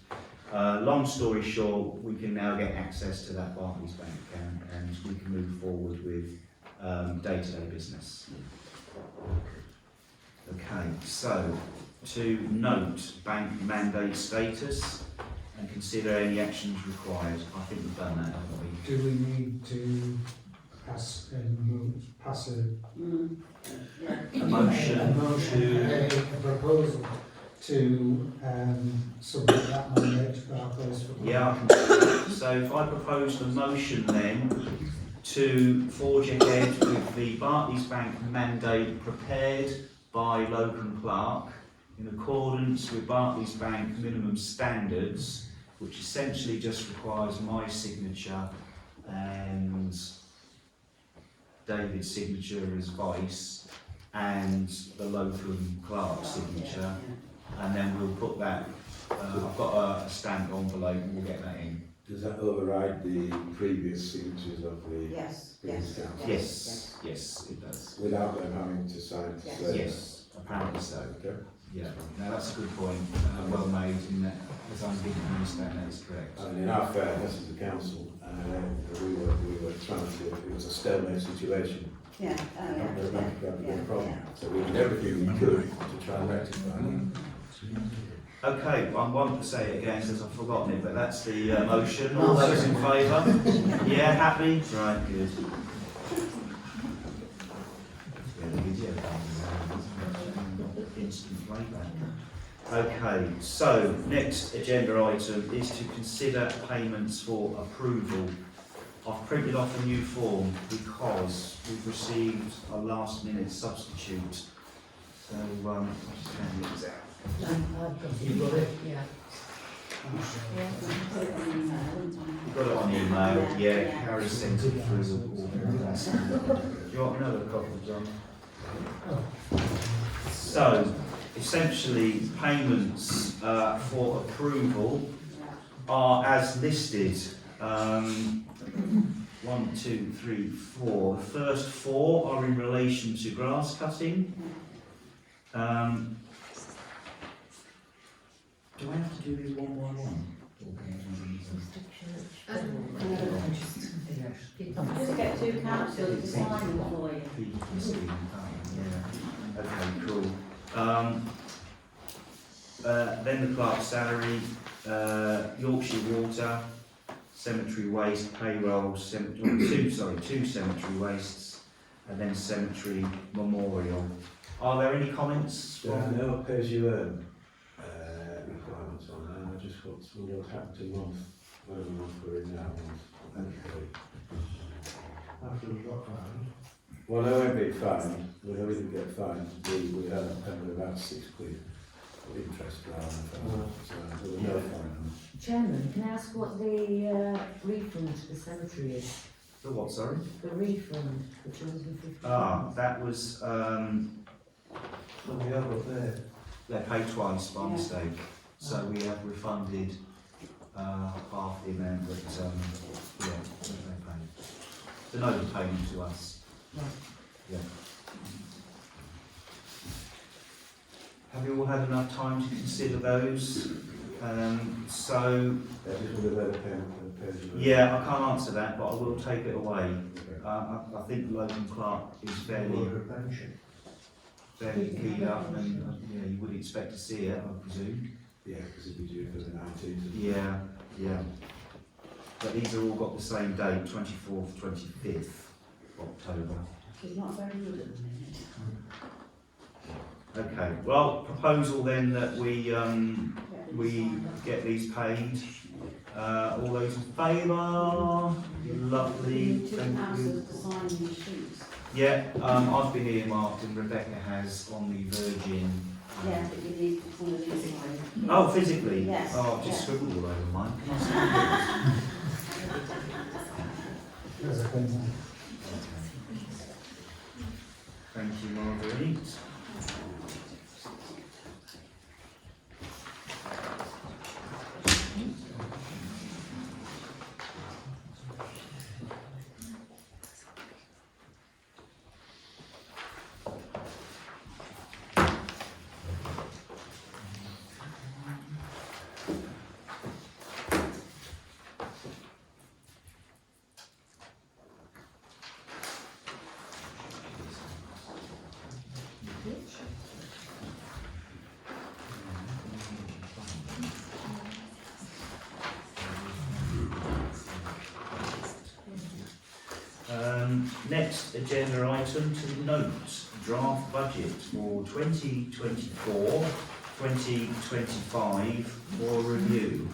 Long story short, we can now get access to that Barclays bank account and we can move forward with day-to-day business. Okay, so to note bank mandate status and consider any actions required. I think we've done that, haven't we? Do we need to pass A motion a proposal to submit that mandate to Barclays for? Yeah, I can do that. So if I propose the motion then to forge ahead with the Barclays Bank mandate prepared by Logan Clark in accordance with Barclays Bank minimum standards, which essentially just requires my signature and David's signature as vice and the Logan Clark signature, and then we'll put that, I've got a stamped envelope and we'll get that in. does that override the previous signatures of the Yes, previous yes. council? Yes, yes, it does. Without them having to sign to Yes. say Yes, apparently so. Okay. Yeah, no, that's a good point, well made, and that, as I didn't understand, that is correct. And in our fairness as a council, we were trying to, it was a stalemate situation. Yeah, Not very much about yeah, the problem. yeah. So we did everything we could to try and rectify that. Okay, I want to say it again because I've forgotten it, but that's the motion. All those in favour? Yeah, happy? Right, good. Instant playback. Okay, so next agenda item is to consider payments for approval. I've printed off a new form because we've received a last minute substitute. So I'll just hand these out. Yeah. You've got it on email, yeah, Harry sent it through the all. Do you want another copy, John? So, essentially, payments for approval are as listed 1, 2, 3, 4. The first 4 are in relation to grass cutting. Do I have to do these one by one? Just get 2 councillors to sign them for you. Yeah. Okay, cool. Then the clerk's salary, Yorkshire Water, cemetery waste, payroll, two cemetery wastes, and then cemetery memorial. Are there any comments? There are no pay-as-you-earn requirements on that. I just want to know what happened to whatever month we're in now. After we got fined. Well, I won't be fined. We didn't get fined. We had a payment of about £6 interest rather than fine. So there was no fine. Chairman, can I ask what the refund to the cemetery is? The what, sorry? The refund, the £250. That was, We have up there. they're paid twice by mistake. So we have refunded half the amount that, they paid. The no payment to us. Right. Yeah. Have you all had enough time to consider those? So, I just wanted to let a pay-as-you-earn. yeah, I can't answer that, but I will take it away. Okay. I think the local clerk is fairly pension. keyed up, and you would expect to see it, I presume. Yeah, because it'd be due for the 19th. Yeah. But these have all got the same date, 24th, 25th October. She's not very good at the minute. Okay, well, proposal then that we get these paid. All those in favour? Lovely, 2 thank you. councillors to sign these sheets. Yeah, I've been earmarked and Rebecca has on the Virgin. Yeah, but you need one of these signed. Oh, physically? Yes, Oh, I've just yeah. scribbled all over mine. Can I see There's a thing there. yours? Thank you, Marguerite. Next agenda item to note draft budget for 2024-2025 for review.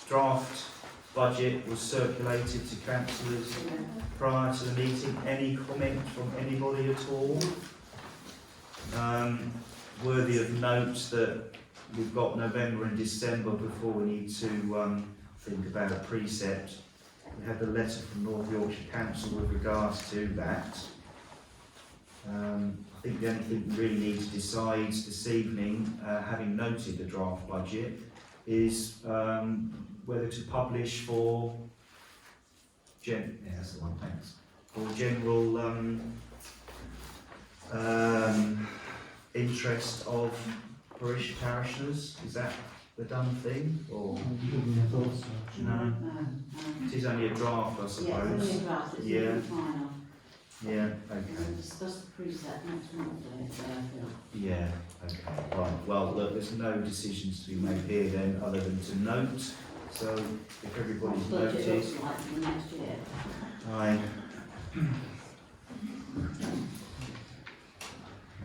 Draft budget was circulated to councillors prior to the meeting. Any comment from anybody at all? Worthy of note that we've got November and December before we need to think about a precept. We had the letter from North Yorkshire Council with regards to that. I think the only thing we really need to decide this evening, having noted the draft budget, is whether to publish for that's the one, thanks. For general interest of Parish parishioners. Is that the done thing, or Wouldn't have thought so. no? It is only a draft, I Yeah, it's suppose. only a draft, it's Yeah. not the final. Yeah. We'll Okay. discuss the precept next month, I feel. Yeah. Okay. Right. Well, look, there's no decisions to be made here then, other than to note. So, if everybody's What budget noted. looks like for next year. Aye.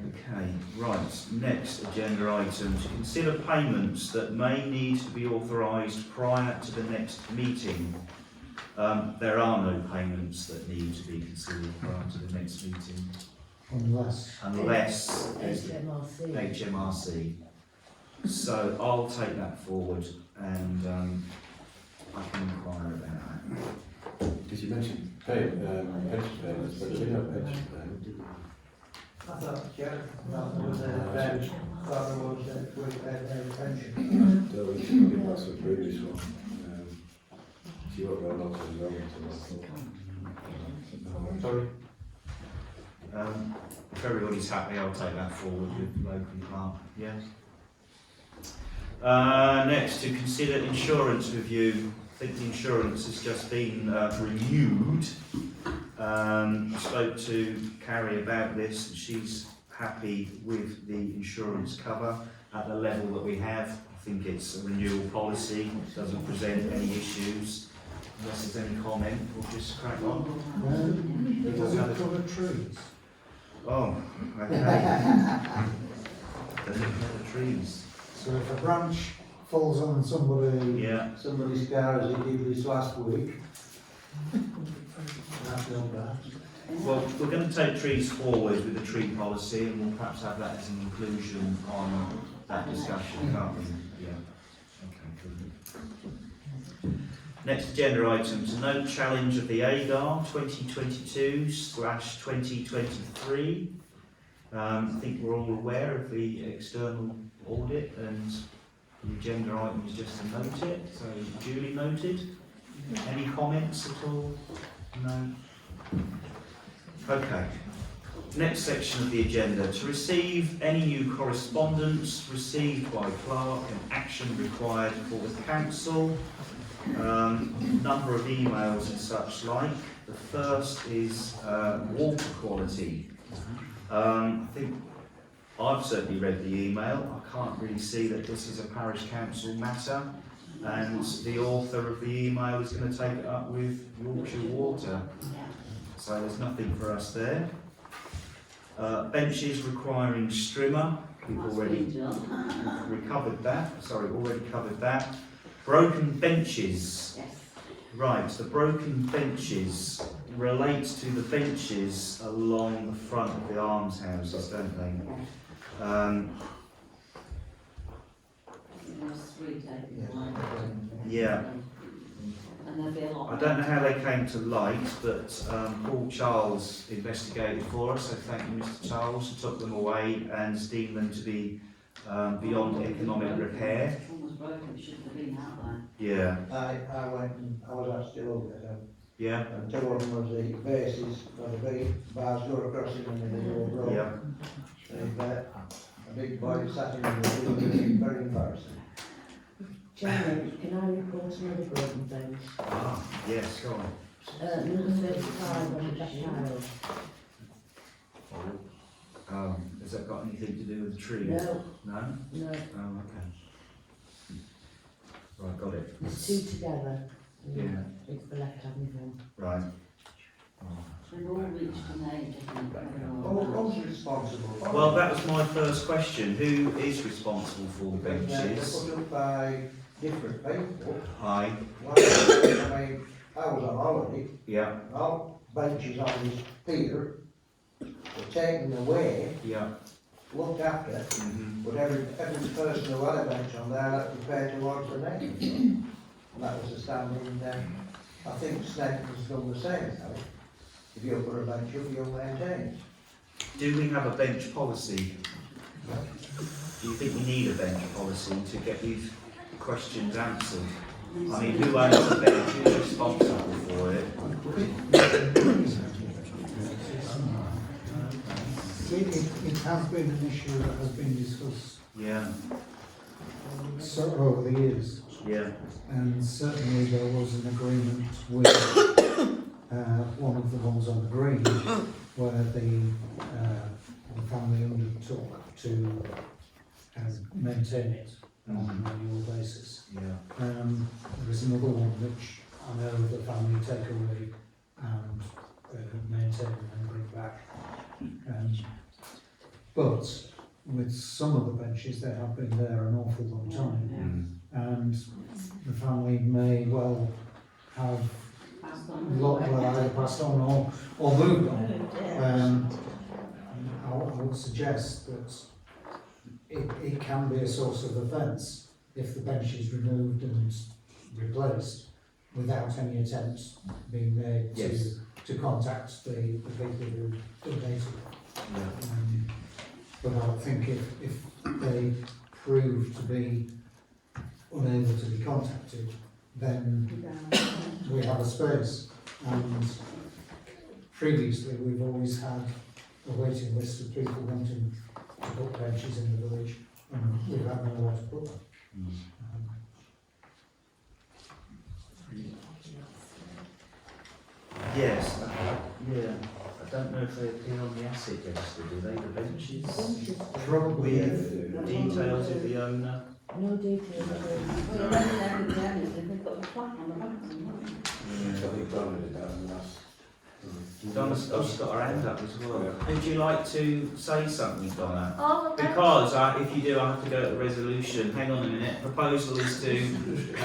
Okay, right, next agenda item, to consider payments that may need to be authorised prior to the next meeting. There are no payments that need to be considered prior to the next meeting, unless there's the HMRC. HMRC. So I'll take that forward and I can inquire about that. Because you mentioned pension payments, but there's no pension payment, did you? I thought, yeah, that was a pension. So I think that's the previous one. So you won't go lots of relevant to that. Sorry? If everybody's happy, I'll take that forward with the local department, yes? Next, to consider insurance review. I think the insurance has just been renewed. I spoke to Carrie about this, and she's happy with the insurance cover at the level that we have. I think it's a renewal policy, doesn't present any issues. Unless there's any comment, we'll just crack on. Does it cover trees? Oh, okay. Does it cover trees? So if a branch falls on somebody, Yeah. Somebody's car as he did this last week. That's not bad. Well, we're going to take trees forward with the tree policy, and we'll perhaps have that as an inclusion on that discussion, can't we? Yeah. Okay, good. Next agenda items, no challenge of the ADAR 2022/2023. I think we're all aware of the external audit, and the agenda item is just to note it, so duly noted. Any comments at all? No? Okay. Next section of the agenda, to receive any new correspondence received by clerk and action required for the council. Number of emails and such like. The first is water quality. I think I've certainly read the email. I can't really see that this is a parish council matter, and the author of the email is going to take it up with Yorkshire Water. So there's nothing for us there. Benches requiring strimmer. We've already recovered that. Sorry, already covered that. Broken benches. Right, the broken benches relates to the benches along the front of the almshouses, don't they? Yeah. I don't know how they came to light, but Paul Charles investigated for us, so thank you, Mr. Charles, who took them away and deemed them to be beyond economic repair. Yeah. I went and I was actually over there. Yeah. And two of them was the bases, where the big bars go across it and they go broke. Yeah. And a big boy sat in the room, very embarrassing. Chairman, can I report another broken bench? Ah, yes, go on. Number 35 on the back child. Has that got anything to do with the trees? No, No? no, Oh, okay. Right, got it. there's two together. Yeah. It's the left hand one. Right. They've all reached an age, I Who's responsible? Well, that was my first question. Who is responsible for the They're benches? put up by different people. Aye. I mean, I was on holiday, Yeah. all benches on this pier were taken away, Yeah. looked after, Mm-hmm. but every person who had a bench on there had to pay towards the next. And that was the standing, I think Snedden's done the same now. If you put a bench up, you'll maintain it. Do we have a bench policy? Do you think we need a bench policy to get these questions answered? I mean, who owns the bench? Who's responsible for it? It has been an issue that has been discussed Yeah. over the years, Yeah. and certainly there was an agreement with one of the ones on the green where the family undertook to maintain it on an annual basis. Yeah. There is another one which I know the family take away and maintain and bring back. But with some of the benches, they have been there an awful long time, and the family may well have either passed on or moved on. I would suggest that it can be a source of offence if the bench is removed and replaced, without any attempts being made Yes. to contact the people who donated. Yeah. But I think if they prove to be unable to be contacted, then we have a space. And previously, we've always had a waiting list of people wanting to put benches in the village, and we've had nowhere to put them. Yes, yeah. I don't know if they appear on the asset register, do they, the benches? Probably, With details of the owner? No details. Well, you're running everything down, they've got a plaque on the back of them, haven't they? So we've done it down last. Donna's got her hand up as well. Would you like to say something, Donna? All the benches. Because if you do, I have to go to the resolution. Hang on a minute. Proposal is to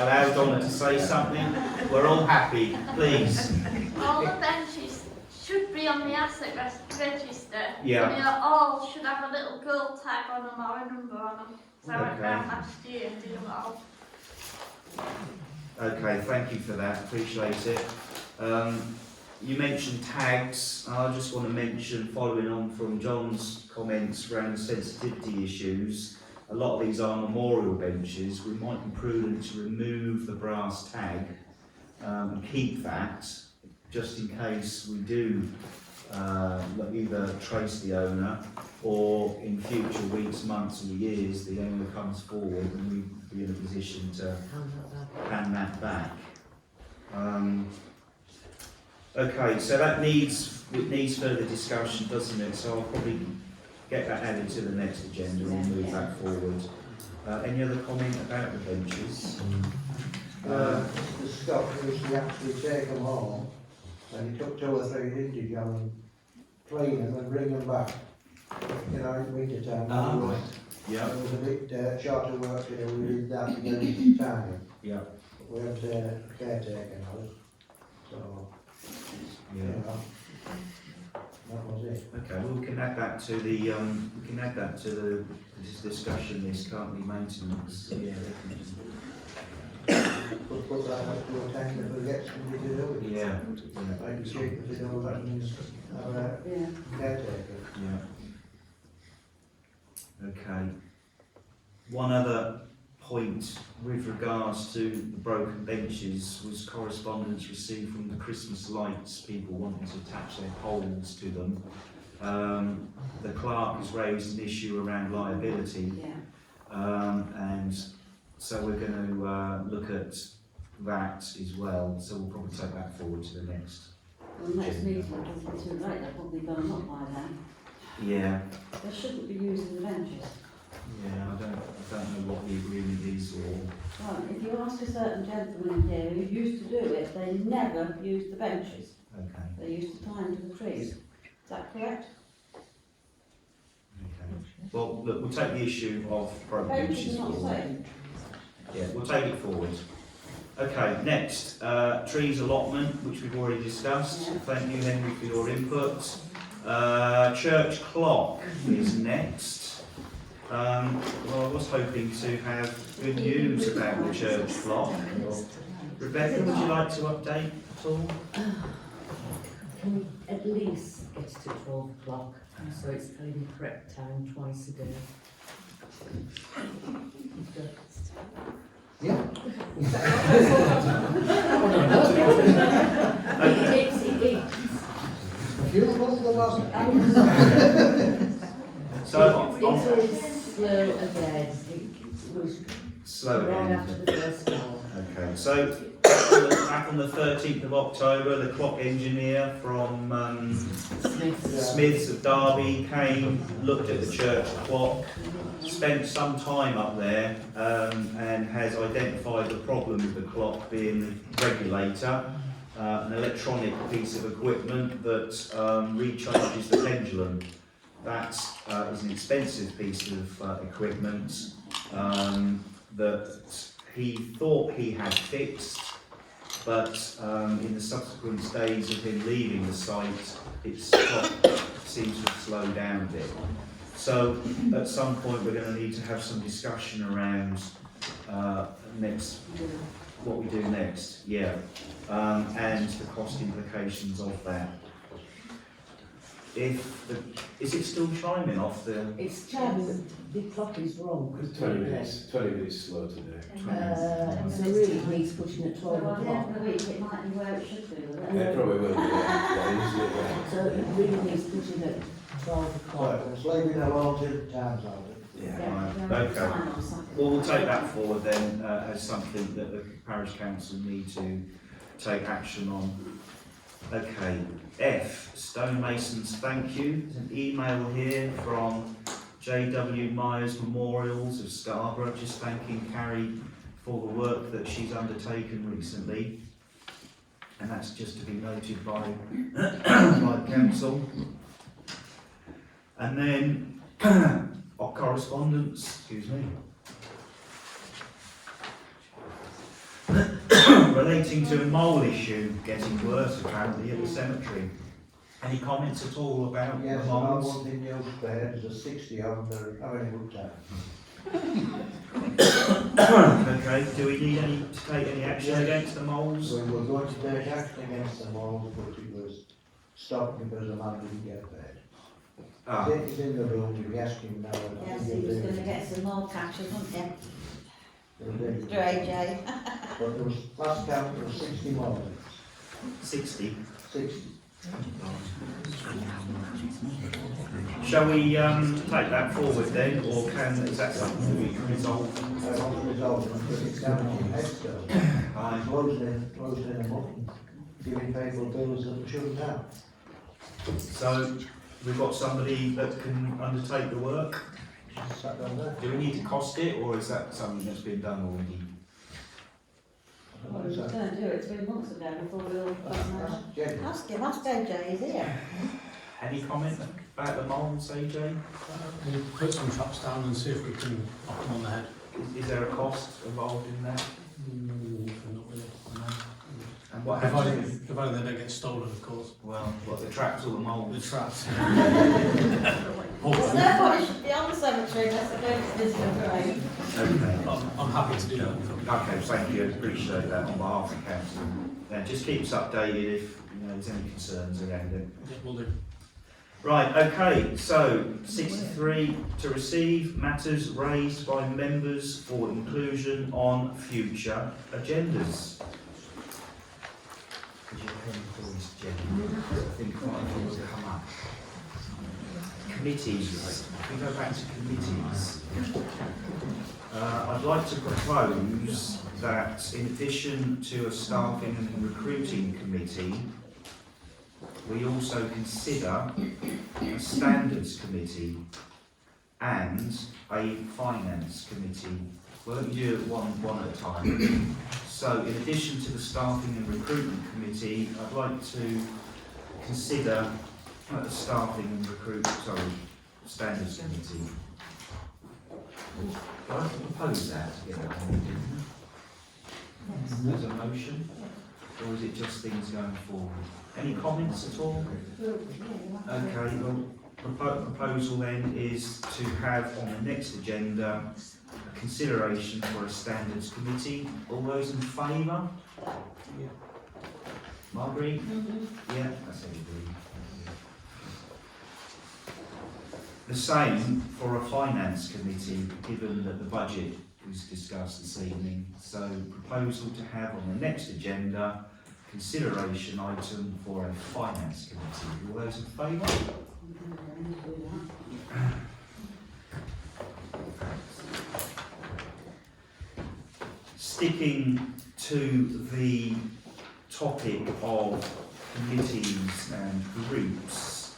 allow Donna to say something. We're all happy, please. All the benches should be on the asset register. Yeah. And they all should have a little gold tag on them or a number on them. So I Okay. found last year and did them all. Okay, thank you for that. Appreciate it. You mentioned tags. I just want to mention, following on from John's comments around sensitivity issues, a lot of these are memorial benches. We might be prudent to remove the brass tag and keep that, just in case we do either trace the owner, or in future weeks, months or years, the owner comes forward and we'd be in a position to hand that back. Okay, so it needs further discussion, doesn't it? So I'll probably get that added to the next agenda and move that forward. Any other comment about the benches? The Scott used to actually take them home, and he took 2 or 3 didn't he, John, and clean them and bring them back. You know, in winter time. Right. Yeah. It was a bit short of work to do, we did that again time. Yeah. We had a caretaker now, so, you Yeah. know, that was it. Okay, well, we can add that to the this discussion list, can't we, maintenance? Yeah. Put that up to a tank if we get somebody to do it. Yeah. Maybe cheaper to do that than have a Yeah. caretaker. Yeah. Okay. One other point with regards to the broken benches was correspondence received from the Christmas lights, people wanting to attach their poles to them. The clerk has raised an issue around liability, Yeah. and so we're going to look at that as well, so we'll probably take that forward to the next. Well, next meeting, it doesn't be too late, they've probably gone up by then. Yeah. They shouldn't be using the benches. Yeah, I don't know what the agreement is, or... Well, if you ask a certain gentleman here who used to do it, they never used the benches. Okay. They used to tie them to the trees. Is that correct? Okay. Well, look, we'll take the issue of broken Benches benches are not forward. saying. Yeah, we'll take it forward. Okay, next, trees allotment, which we've already discussed. Yeah. Thank you, Henry, for your input. Church clock is next. Well, I was hoping to have good news about the church clock. Rebecca, would you like to update at all? Can we at least get it to 12 o'clock, so it's telling the correct time twice a day? yeah. It is. If you look at the last. So, It is slow again, it was slow right again. after the first hour. Okay, so back on the 13th of October, the clock engineer from Smiths of Derby came, looked at the church clock, spent some time up there and has identified the problem with the clock being the regulator, an electronic piece of equipment that recharges the pendulum. That is an expensive piece of equipment that he thought he had fixed, but in the subsequent days of him leaving the site, its clock seems to have slowed down a bit. So at some point we're going to need to have some discussion around next what we do next, yeah, and the cost implications of that. Is it still chiming off the? It's chiming, the clock is wrong. 20 minutes slow today. So really it needs pushing at 12 Well, at the end o'clock. of the week, it might be where it should be, will it? It probably will, yeah, easily, yeah. So it really needs pushing at 12 o'clock. So, it's leaving them all till the time's over. Right, Yeah, okay. time on Saturday. Well, we'll take that forward then as something that the parish council need to take action on. Okay, F, stonemasons, thank you. There's an email here from J.W. Myers Memorials of Scarborough, just thanking Carrie for the work that she's undertaken recently. And that's just to be noted by, by council. And then our correspondence, excuse me, relating to a mole issue getting worse apparently at the cemetery. Any comments at all about Yes, the I moles? want in your spare, there's a 60 of them, they're having a good time. Okay, do we need to take any action against the moles? We were going to take action against them all, but it was stopped because the man didn't get paid. Ah, He's in the room, if you ask him now. Yes, he was going to get some more catches, wasn't he? Mr. Mr. AJ. But there was, last count, there was 60 more. 60. 60. Shall we take that forward then, or is that something that we can resolve? I want to resolve them, because it's damaging headstone. Aye. Closing them up and giving people bills that they shouldn't have. So, we've got somebody that can undertake the work. Sat down there. Do we need to cost it, or is that something that's been done already? Well, we were going to do it 3 months ago before we all got Jenny. Ask him, ask AJ, he's here. Any comment about the moles, AJ? We'll put some traps down and see if we can knock them on the head. Is there a cost involved in that? Not really, no. And what happens? Provided they don't get stolen, of course. Well, what, the traps or the The moles? traps. Well, nobody should be on the cemetery unless they're going to visit a grave. Okay. I'm happy to do that. Okay, thank you, appreciate that on behalf of council. Yeah, just keep us updated if there's any concerns around it. Yeah, we'll do. Right, okay, so 63, to receive matters raised by members for inclusion on future agendas. Could you pen please, Jenny? I think quite a few will come up. Committees, if we go back to committees. I'd like to propose that in addition to a staffing and recruiting committee, we also consider a standards committee and a finance committee. We'll only do it one at a time. So in addition to the staffing and recruitment committee, I'd like to consider the staffing and standards committee. Do I propose that to get that on the agenda? As a motion? Or is it just things going forward? Any comments at all? Okay, well, proposal then is to have on the next agenda a consideration for a standards committee. All those in favour? Yeah. Marguerite? Yeah, that's everybody. The same for a finance committee, given that the budget was discussed this evening. So proposal to have on the next agenda consideration item for a finance committee. All those in favour? Sticking to the topic of committees and groups,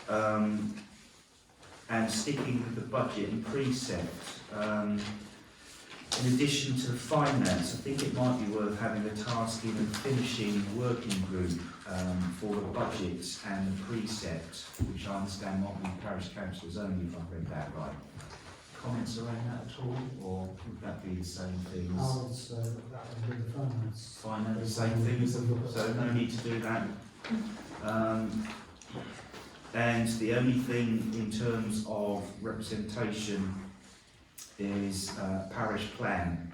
and sticking with the budget and precept, in addition to the finance, I think it might be worth having a tasking and finishing working group for the budget and the precept, which I understand might be parish councillors only, if I've read that right. Comments around that at all, or would that be the same thing I as would say that would be the finance. finance, same thing as the, so no need to do that. And the only thing in terms of representation is parish plan.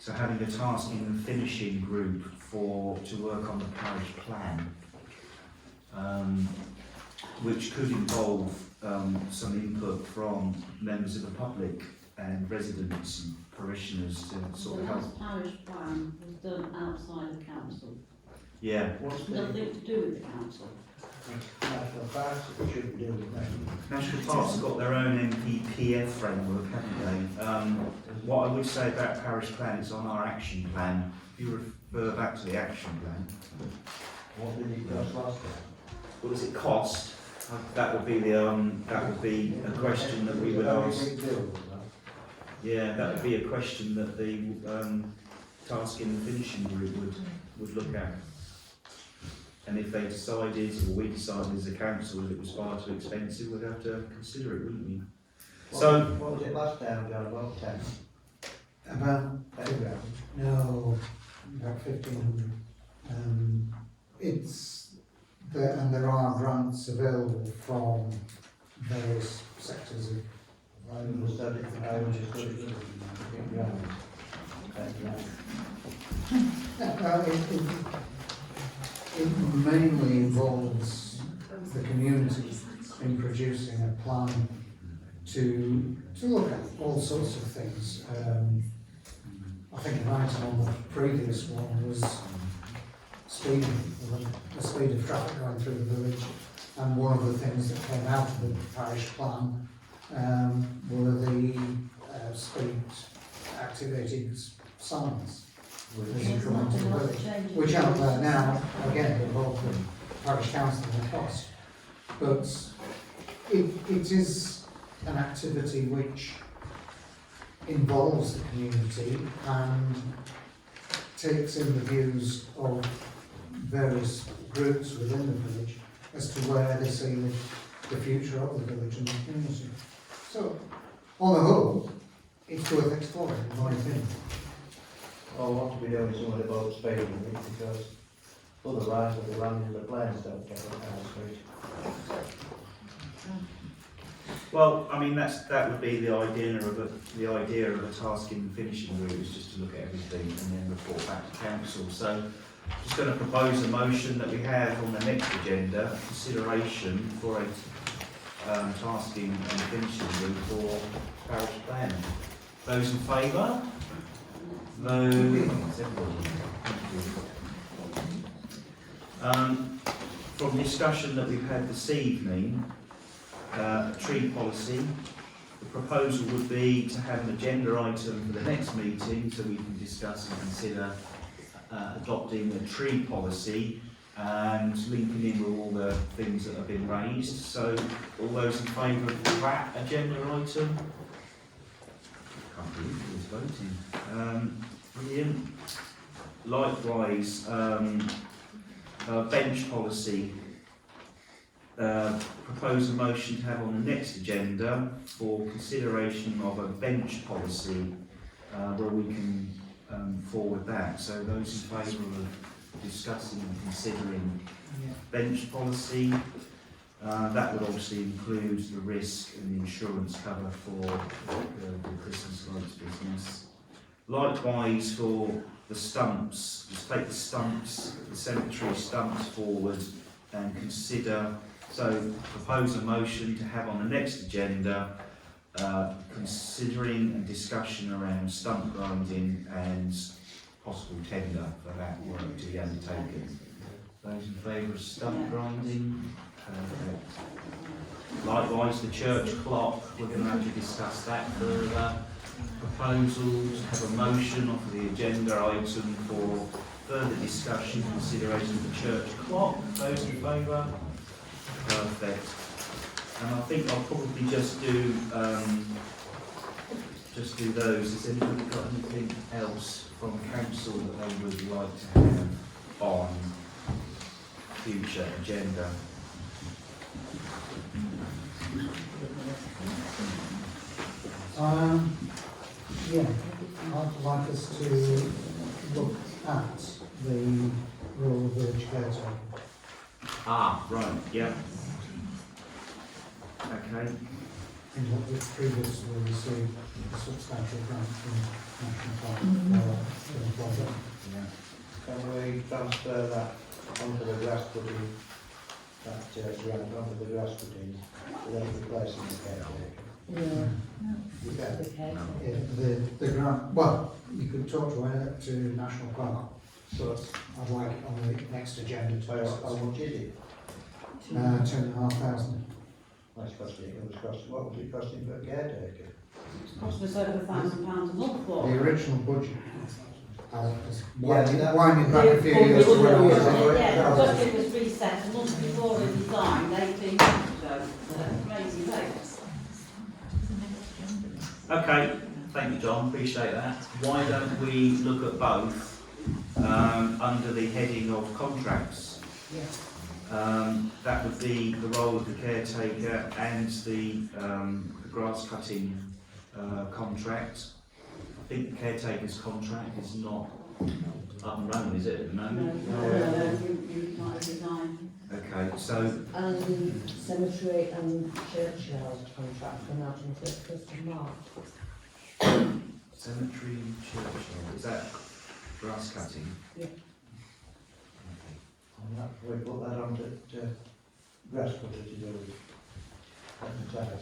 So having a tasking and finishing group to work on the parish plan, which could involve some input from members of the public and residents and parishioners to sort The of help. last parish plan was done outside of council, Yeah, What's the nothing to do with the council. national parks that we should be doing with that? National Parks have got their own NPPF framework, haven't they? What I would say about parish plan, it's on our action plan. If you refer back to the action plan, What did it cost last time? what does it cost? That would be a question that we would ask. Big deal with that. Yeah, that would be a question that the tasking and finishing group would look at. And if they decided, or we decided as a council that it was far too expensive, we'd have to consider it, wouldn't we? So, What was it last time, John, about 10? About, 10 grand? no, about 1,500. It's, and there are grants available from various sectors of I understood it, I understood it, 15 grand. 10 grand. It mainly involves the community in producing a plan to look at all sorts of things. I think an item on the previous one was speed, the speed of traffic going through the village, and one of the things that came out of the parish plan were the speed activated signs. As you come into the village, which aren't there now, again, involve the parish council and the cost. But it is an activity which involves the community and takes in the views of various groups within the village as to where they see the future of the village and the community. So, on the whole, it's worth exploring, in my opinion. I want to be doing something about speed limit because otherwise we'll be landing the planes don't get on our street. well, I mean, that would be the idea of a tasking and finishing group, is just to look at everything and then report back to council. So, just going to propose a motion that we have on the next agenda, consideration for a tasking and finishing group for parish plan. Those in favour? From discussion that we've had this evening, tree policy, the proposal would be to have an agenda item for the next meeting so we can discuss and consider adopting a tree policy and linking in with all the things that have been raised. So, all those in favour of that agenda item? Can't believe who's voting. Brilliant. Likewise, bench policy. Propose a motion to have on the next agenda for consideration of a bench policy where we can forward that. So those in favour of discussing and considering bench policy, that would obviously include the risk and the insurance cover for the Christmas lights business. Likewise for the stumps, just take the stumps, the cemetery stumps forward and consider, so propose a motion to have on the next agenda considering and discussion around stump grinding and possible tender for that work to be undertaken. Those in favour of stump grinding? Perfect. Likewise, the church clock, we're going to have to discuss that further. Proposal to have a motion off the agenda item for further discussion, consideration of the church clock. Those in favour? Perfect. And I think I'll probably just do those. Has anybody got anything else from council that they would like to have on future agenda? Yeah, I'd like us to look at the rural village caretaker. Ah, right, yeah. Okay. in what we previously received a substantial grant from National Park for the project. Can we transfer that onto the grass cutting, that grant onto the grass cutting, without replacing the caretaker? Yeah. You can. Yeah, the grant, well, you could talk to National Park, but I'd like it on the next agenda to How much is it? 2,500. That's costing, it was costing, what was it costing for a caretaker? It's cost us over £1,000 a month for. The original budget, Yeah, winding back a few years to when I was in. Yeah, the budget was reset a month before it designed, 18 months ago. Crazy days. Okay, thank you, John, appreciate that. Why don't we look at both under the heading of contracts? That would be the role of the caretaker and the grass cutting contract. I think the caretaker's contract is not up and running, is it, at the moment? You might have resigned. Okay, so, And cemetery and churchyard contract from out on the 31st of March. cemetery, churchyard, is that grass cutting? Yeah. And that, we put that on to grass cutter to do with.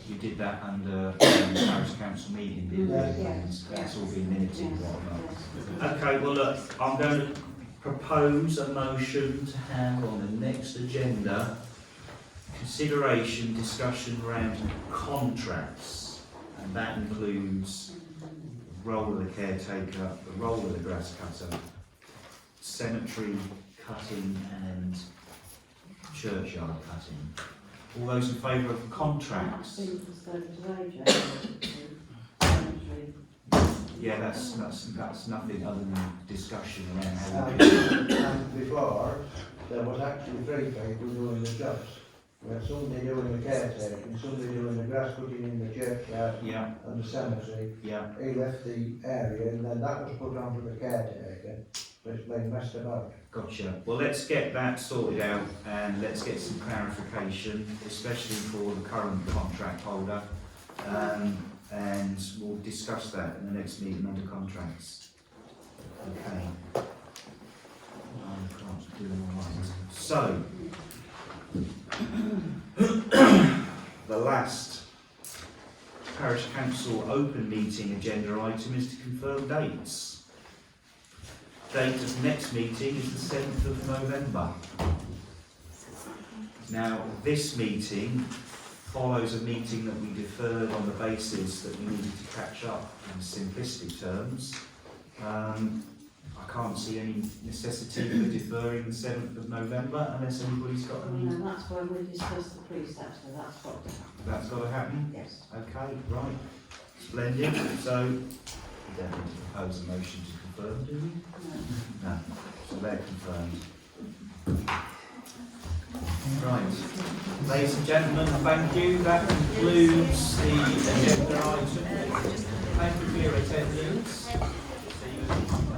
You did that under the Parish Council meeting, didn't you? Yeah. And that's all been minuted and whatnot. Okay, well look, I'm going to propose a motion to have on the next agenda consideration, discussion around contracts, and that includes the role of the caretaker, the role of the grass cutter, cemetery cutting and churchyard cutting. All those in favour of contracts? Yeah, that's nothing other than discussion around how we And before, there was actually 3 people doing the jobs. We had somebody doing the caretaking, somebody doing the grass cutting in the churchyard Yeah, and the cemetery. yeah. He left the area and then that was put onto the caretaker, but it's been messed about. Gotcha. Well, let's get that sorted out and let's get some clarification, especially for the current contract holder. And we'll discuss that in the next meeting under contracts. Okay. I can't do them all right. So, the last Parish Council open meeting agenda item is to confirm dates. Date of the next meeting is the 7th of November. Now, this meeting follows a meeting that we deferred on the basis that we needed to catch up in simplistic terms. I can't see any necessity for deferring the 7th of November unless anybody's got any. No, that's when we discussed the precepts, so that's what. That's got to happen? Yes. Okay, right. Splendid. So, we don't need to propose a motion to confirm, do we? No. So they're confirmed. Right. Ladies and gentlemen, thank you. That concludes the agenda item. Thank you for your attendance. See you.